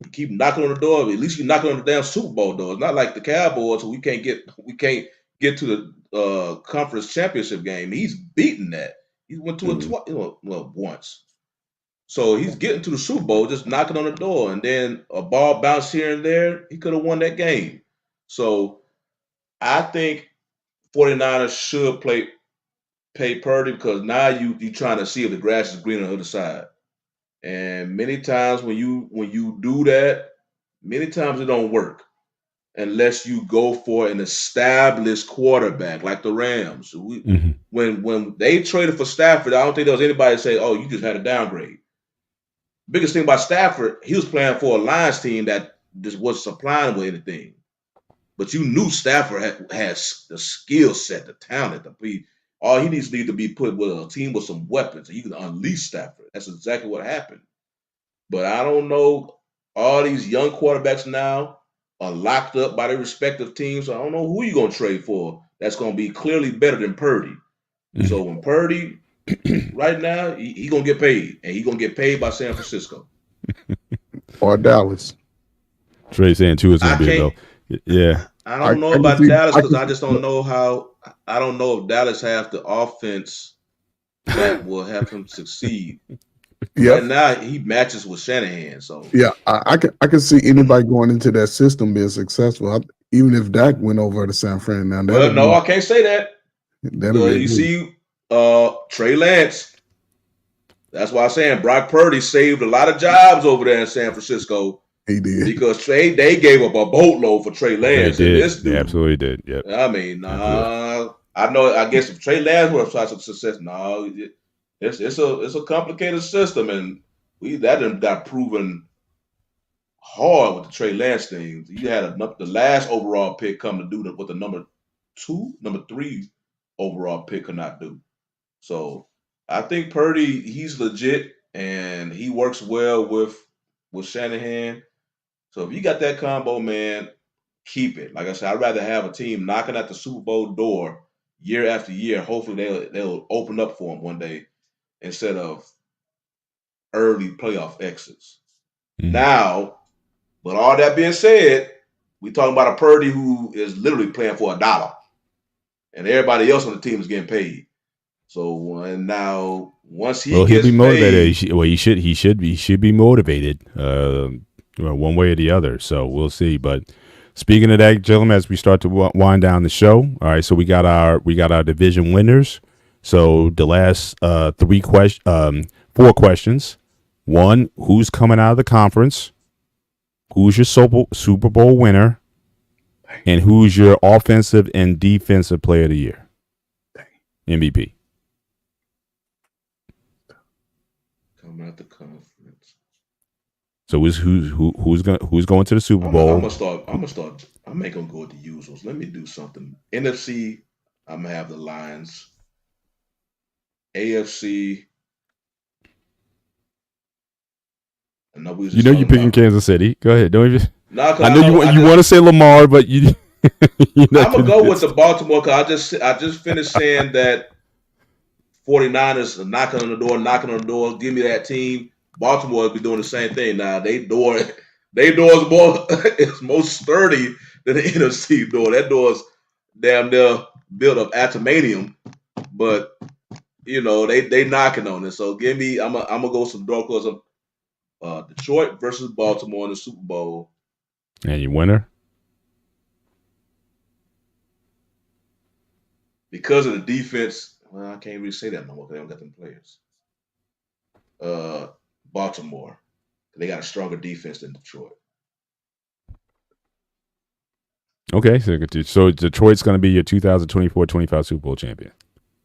At least you're knocking on the damn Super Bowl door. It's not like the Cowboys who we can't get to the conference championship game. He's beaten that. He went to it once. So he's getting to the Super Bowl, just knocking on the door, and then a ball bounced here and there. He could have won that game. So I think 49ers should pay Purdy because now you trying to see if the grass is green on the other side. And many times when you do that, many times it don't work unless you go for an established quarterback like the Rams. When they traded for Stafford, I don't think there was anybody say, "Oh, you just had a downgrade." Biggest thing about Stafford, he was playing for a Lions team that just wasn't supplying with anything. But you knew Stafford has the skill set, the talent to be. All he needs to be put with a team with some weapons, and you can unleash Stafford. That's exactly what happened. But I don't know. All these young quarterbacks now are locked up by their respective teams. So I don't know who you're going to trade for that's going to be clearly better than Purdy. So when Purdy right now, he gonna get paid, and he gonna get paid by San Francisco or Dallas. Trey saying Tua is going to be though. Yeah. I don't know about see, Dallas because I see, just don't know how. I don't know if Dallas has the offense that will have him succeed. Yeah. Right now, he matches with Shanahan. So yeah, I can see anybody going into that system being successful. Even if Dak went over to San Fran now. well, no, I can't say that. You Be see, Trey Lance. That's why I'm saying Brock Purdy saved a lot of jobs over there in San Francisco. he did. Because they gave up a boatload for Trey Lance. They did. And this dude, They absolutely did. Yep. I mean, I know. I guess if Trey Lance would have tried some success, no, it's a complicated system, and that got proven hard with the Trey Lance thing. You had the last overall pick come to do what the number 3 overall pick could not do. So I think Purdy, he's legit, and he works well with Shanahan. So if you got that combo, man, keep it. Like I said, I'd rather have a team knocking at the Super Bowl door year after year. Hopefully they'll open up for them one day instead of early playoff exits. Now, but all that being said, we talking about a Purdy who is literally playing for $1, and everybody else on the team is getting paid. So and now once he'll be motivated. He should be motivated. One way or the other. So we'll see. But speaking of that, gentlemen, as we start to wind down the show, all right. So we got our division winners. So the last 4 questions. 1, who's coming out of the conference? Who's your Super Bowl winner? And who's your offensive and defensive player of the year? MVP. Coming out the conference. So who's going to the Super Bowl? I'm gonna start. I'm not gonna go with the usuals. Let me do something. NFC. I'm gonna have the Lions. AFC. You know you're picking Kansas City. Go ahead. Don't even. Nah, I know you want to say Lamar, but you. I'm gonna go with the Baltimore because I just finished saying that 49ers are knocking on the door. Give me that team. Baltimore will be doing the same thing. Now they door is more it's more sturdy than the NFC door. That door is damn near built of adamantium, but they knocking on it. So give me. I'm gonna go some dark horse of Detroit versus Baltimore in the Super Bowl. And your winner? Because of the defense, well, I can't really say that no more because they don't got them players. Baltimore. They got a stronger defense than Detroit. Okay, so Detroit's going to be your 2024-25 Super Bowl champion.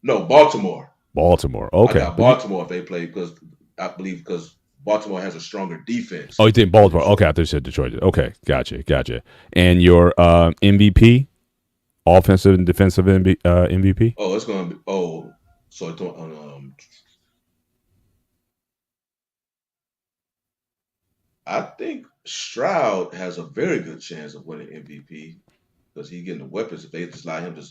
No, Baltimore. Okay. I got Baltimore if they play because Baltimore has a stronger defense. Oh, you think Baltimore? Okay, I thought you said Detroit. Okay, gotcha. And your MVP, offensive and defensive MVP? Oh, it's going to be. So it's I think Stroud has a very good chance of winning MVP because he's getting the weapons. If they just allow him to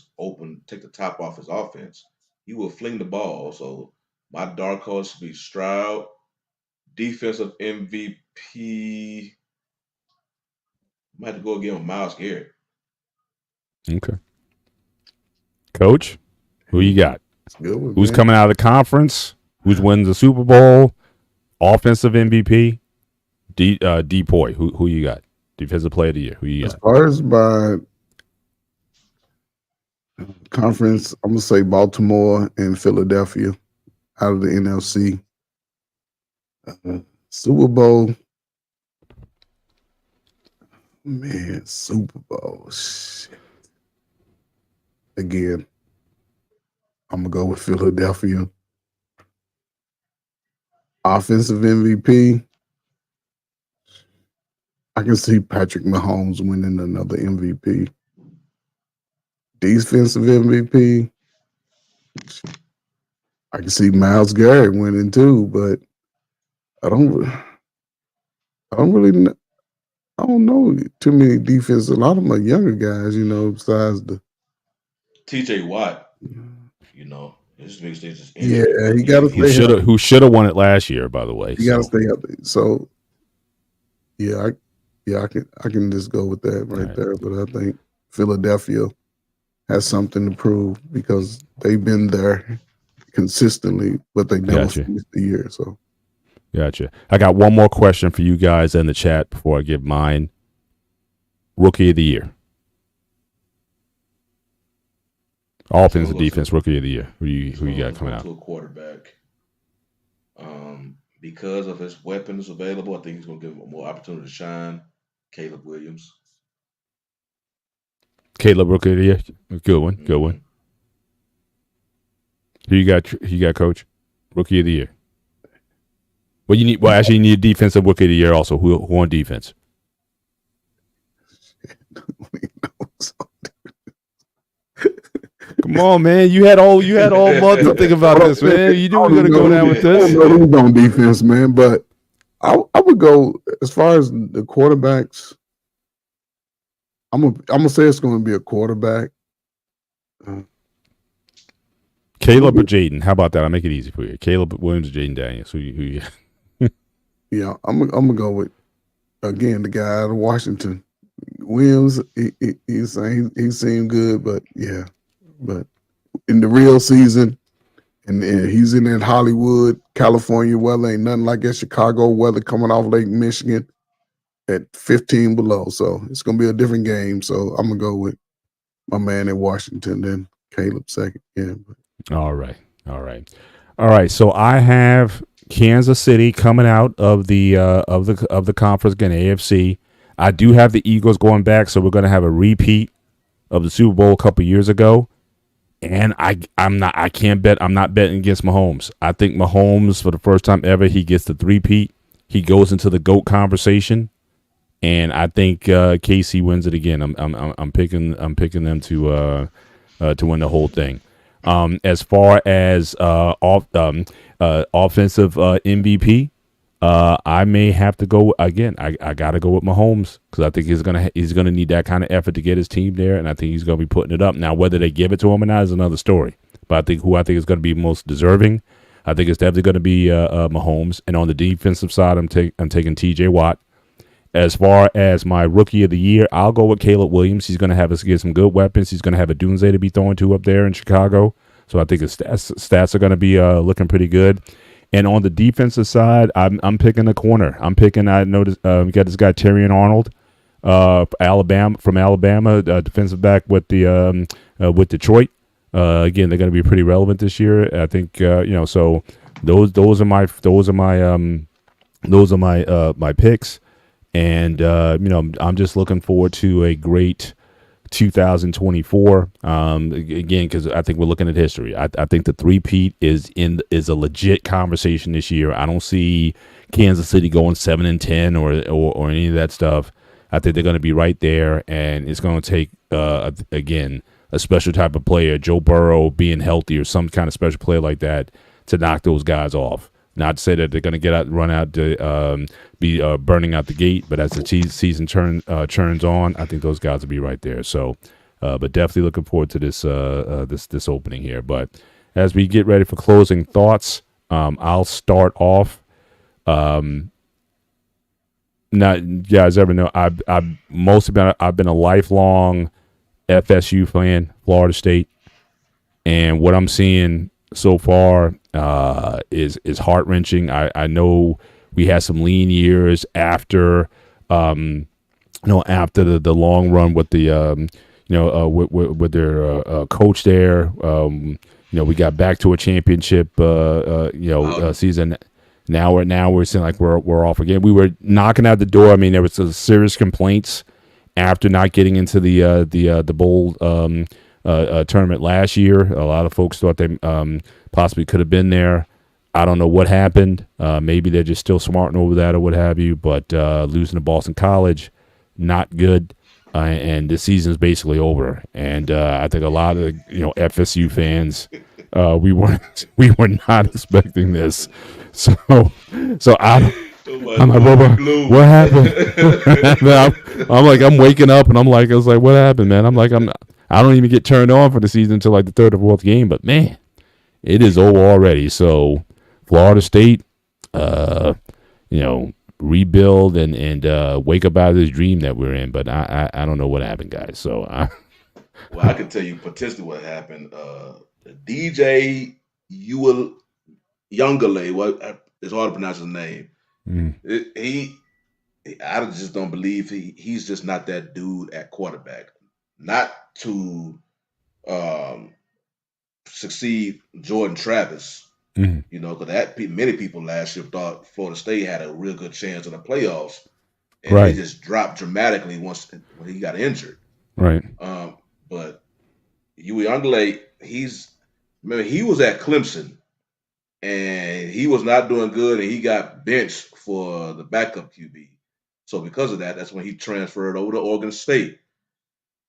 take the top off his offense, he will fling the ball. So my dark horse would be Stroud. Defensive MVP, I might have to go again with Myles Garrett. Okay. Coach, who you got? Who's coming out of the conference? Who's winning the Super Bowl? Offensive MVP? Depoy, who you got? Defensive player of the year. Who you got? As far as my conference, I'm gonna say Baltimore and Philadelphia out of the NFC. Super Bowl, man, Super Bowl. Shit. Again, I'm gonna go with Philadelphia. Offensive MVP. I can see Patrick Mahomes winning another MVP. Defensive MVP. I can see Myles Garrett winning too, but I don't know too many defense. A lot of them are younger guys, besides the TJ Watt. His biggest thing is just Yeah, injury. he got to stay healthy. Who should have won it last year, by the way. He got to stay healthy. So, yeah, I can just go with that right there. But I think Philadelphia has something to prove because they've been there consistently, but they never finished the year. So, gotcha. I got one more question for you guys in the chat before I give mine. Rookie of the year. Offensive defense, rookie of the year. Who you got coming out? To a quarterback. Because of his weapons available, I think he's going to give him more opportunity to shine. Caleb Williams. Caleb, rookie of the year. Good one. Good one. Who you got, Coach? Rookie of the year. Well, you need a defensive rookie of the year also. Who on defense? Come on, man! You had all month to think about this, man. You knew we were gonna go down with this. I don't know who's on defense, man, but I would go as far as the quarterbacks. I'm gonna say it's going to be a quarterback. Caleb or Jaden? How about that? I'll make it easy for you. Caleb Williams or Jaden Daniels? Who you? Yeah, I'm gonna go with again the guy out of Washington. Williams, he seemed good, but yeah. But in the real season, and he's in that Hollywood, California weather, ain't nothing like that Chicago weather coming off Lake Michigan at 15 below. So it's going to be a different game. So I'm going to go with my man in Washington, then Caleb second. Yeah. All right. So I have Kansas City coming out of the conference again, AFC. I do have the Eagles going back, so we're going to have a repeat of the Super Bowl a couple years ago. And I'm not betting against Mahomes. I think Mahomes, for the first time ever, he gets the three-peat. He goes into the GOAT conversation, and I think KC wins it again. I'm picking them to win the whole thing. As far as offensive MVP, I may have to go again. I got to go with Mahomes because I think he's gonna need that kind of effort to get his team there, and I think he's gonna be putting it up. Now, whether they give it to him or not is another story. But I think is going to be most deserving. I think it's definitely going to be Mahomes. And on the defensive side, I'm taking T.J. Watt. As far as my rookie of the year, I'll go with Caleb Williams. He's going to have us get some good weapons. He's going to have a Doomsday to be thrown to up there in Chicago. So I think his stats are going to be looking pretty good. And on the defensive side, I'm picking a corner. I noticed we got this guy Terrion Arnold, from Alabama, defensive back with Detroit. Again, they're going to be pretty relevant this year. I think So those are my picks, and I'm just looking forward to a great 2024. Again, because I think we're looking at history. I think the three-peat is a legit conversation this year. I don't see Kansas City going 7-10 or any of that stuff. I think they're going to be right there, and it's going to take again a special type of player, Joe Burrow being healthy or some kind of special player like that to knock those guys off. Not to say that they're going to run out to be burning out the gate, but as the season churns on, I think those guys will be right there. So, but definitely looking forward to this opening here. But as we get ready for closing thoughts, I'll start off. Now, you guys ever know I've been a lifelong FSU fan, Florida State, and what I'm seeing so far is heart-wrenching. I know we had some lean years after after the long run with the with their coach there. We got back to a championship season. Now we're seeing like we're off again. We were knocking at the door. I mean, there was some serious complaints after not getting into the bowl tournament last year. A lot of folks thought they possibly could have been there. I don't know what happened. Maybe they're just still smarting over that or what have you. But losing to Boston College, not good. And this season's basically over. And I think a lot of FSU fans, we were not expecting this. So I'm like, what happened? I'm waking up and I was like, what happened, man? I don't even get turned on for the season until like the third or fourth game. But man, It is over already. So Florida State, rebuild and wake up out of this dream that we're in. But I don't know what happened, guys. So Well, I can tell you potentially what happened. DJ Youngale, it's hard to pronounce his name. I just don't believe he's just not that dude at quarterback. Not to succeed Jordan Travis, because many people last year thought Florida State had a real good chance in the playoffs, and they just dropped dramatically when he got injured. Right. But Youngale, he was at Clemson, and he was not doing good, and he got benched for the backup QB. So because of that, that's when he transferred over to Oregon State.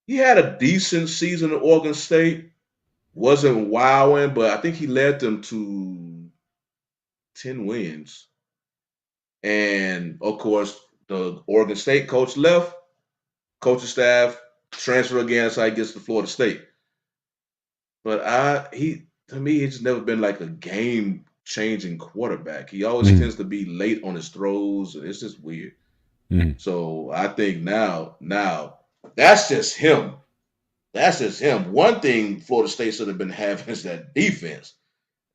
He had a decent season at Oregon State. Wasn't wowing, but I think he led them to 10 wins. And, of course, the Oregon State coach left. Coaching staff transfer again, so he gets to Florida State. But to me, he's never been like a game-changing quarterback. He always tends to be late on his throws, and it's just weird. So I think now that's just him. That's just him. One thing Florida State should have been having is that defense.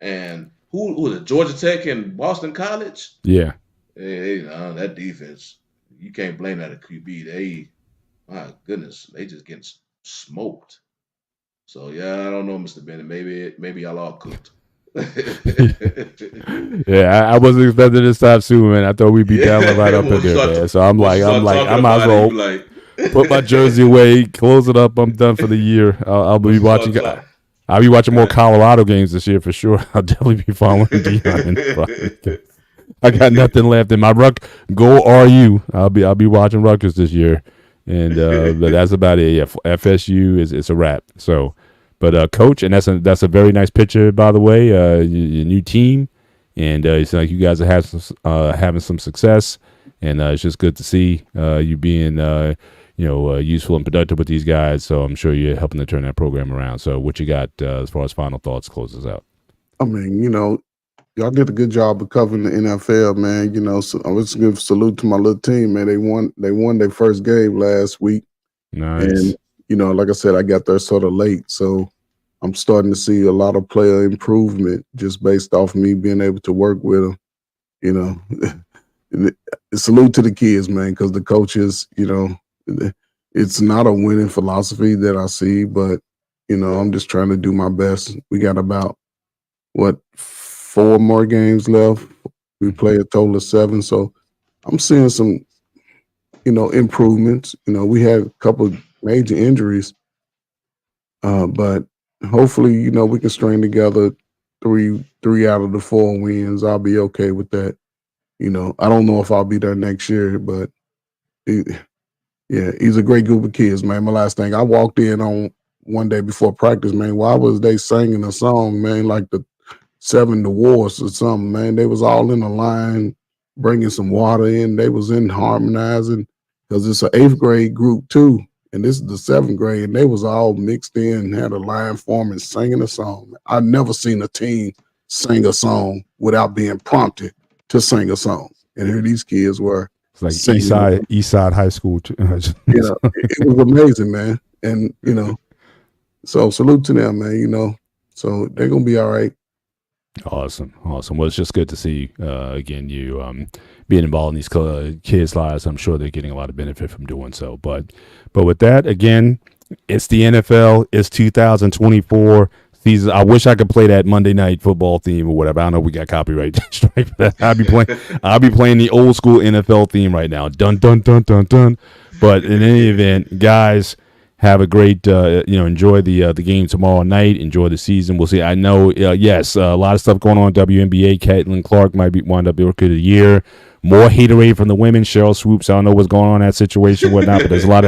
And who was it? Georgia Tech and Boston College? Yeah. That defense, you can't blame that at QB. My goodness, they just getting smoked. So yeah, I don't know, Mr. Bennett. Maybe y'all all cooked. Yeah, I wasn't expecting this time soon, man. I thought we'd be down right up in there, man. So I'm like, I might as well put my jersey away, close it up. I'm done for the year. I'll be watching. I'll be watching more Colorado games this year for sure. I'll definitely be following Deion. I got nothing left in my Go RU. I'll be watching Rutgers this year, and but that's about it. Yeah, FSU it's a wrap. So. But coach, and that's a very nice picture, by the way. Your new team, and it's like you guys are having some success, and it's just good to see you being useful and productive with these guys. So I'm sure you're helping to turn that program around. So what you got as far as final thoughts closes out? I mean, y'all did a good job of covering the NFL, man. So I was give salute to my little team, man. They won their first game last week. Nice. And like I said, I got there sort of late, so I'm starting to see a lot of player improvement just based off me being able to work with them. Salute to the kids, man, because the coaches, it's not a winning philosophy that I see, but I'm just trying to do my best. We got about 4 more games left. We play a total of 7, so I'm seeing some, improvements. We had a couple of major injuries, but hopefully, we can string together 3 out of the 4 wins. I'll be okay with that. I don't know if I'll be there next year, but he's a great group of kids, man. My last thing, I walked in on one day before practice, man. Why was they singing a song, man, like the 7 Dwarfs or something, man? They was all in a line, bringing some water in. They was in harmonizing because it's an 8th grade group too. And this is the 7th grade, and they was all mixed in, had a line forming, singing a song. I've never seen a team sing a song without being prompted to sing a song. And here these kids were. It's like East Side High School. It was amazing, man. And, so salute to them, man, So they're going to be all right. Awesome. Well, it's just good to see, again, you being involved in these kids' lives. I'm sure they're getting a lot of benefit from doing so. But with that, again, it's the NFL. It's 2024 season. I wish I could play that Monday Night Football theme or whatever. I know we got copyright strike for that. I'll be playing the old school NFL theme right now. Dun dun dun dun dun. But in any event, guys, have a great, enjoy the game tomorrow night. Enjoy the season. We'll see. I know, yes, a lot of stuff going on in WNBA. Caitlin Clark might wind up the Rookie of the Year. More haterade from the women. Cheryl Swoops. I don't know what's going on in that situation, whatnot. But there's a lot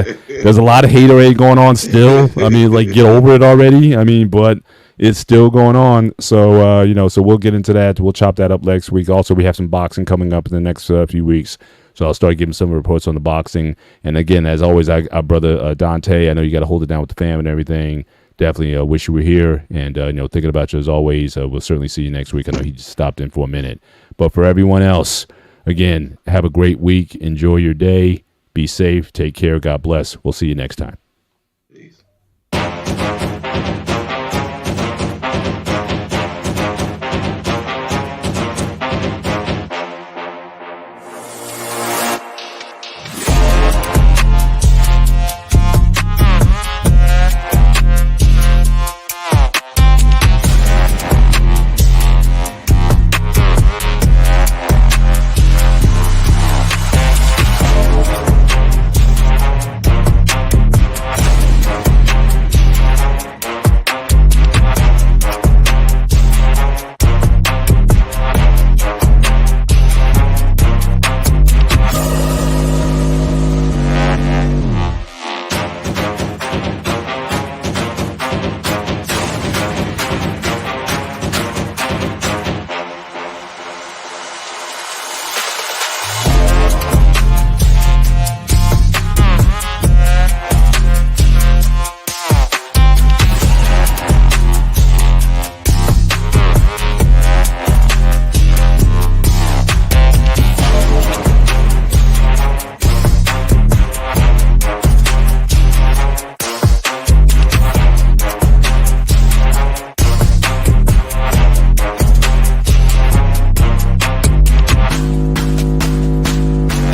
of haterade going on still. I mean, like, get over it already. I mean, but it's still going on. So so we'll get into that. We'll chop that up next week. Also, we have some boxing coming up in the next few weeks. So I'll start giving some reports on the boxing. And again, as always, our brother Dante, I know you got to hold it down with the fam and everything. definitely wish you were here, and thinking about you as always. We'll certainly see you next week. I know he just stopped in for a minute, but for everyone else, again, have a great week. Enjoy your day. Be safe. Take care. God bless. We'll see you next time.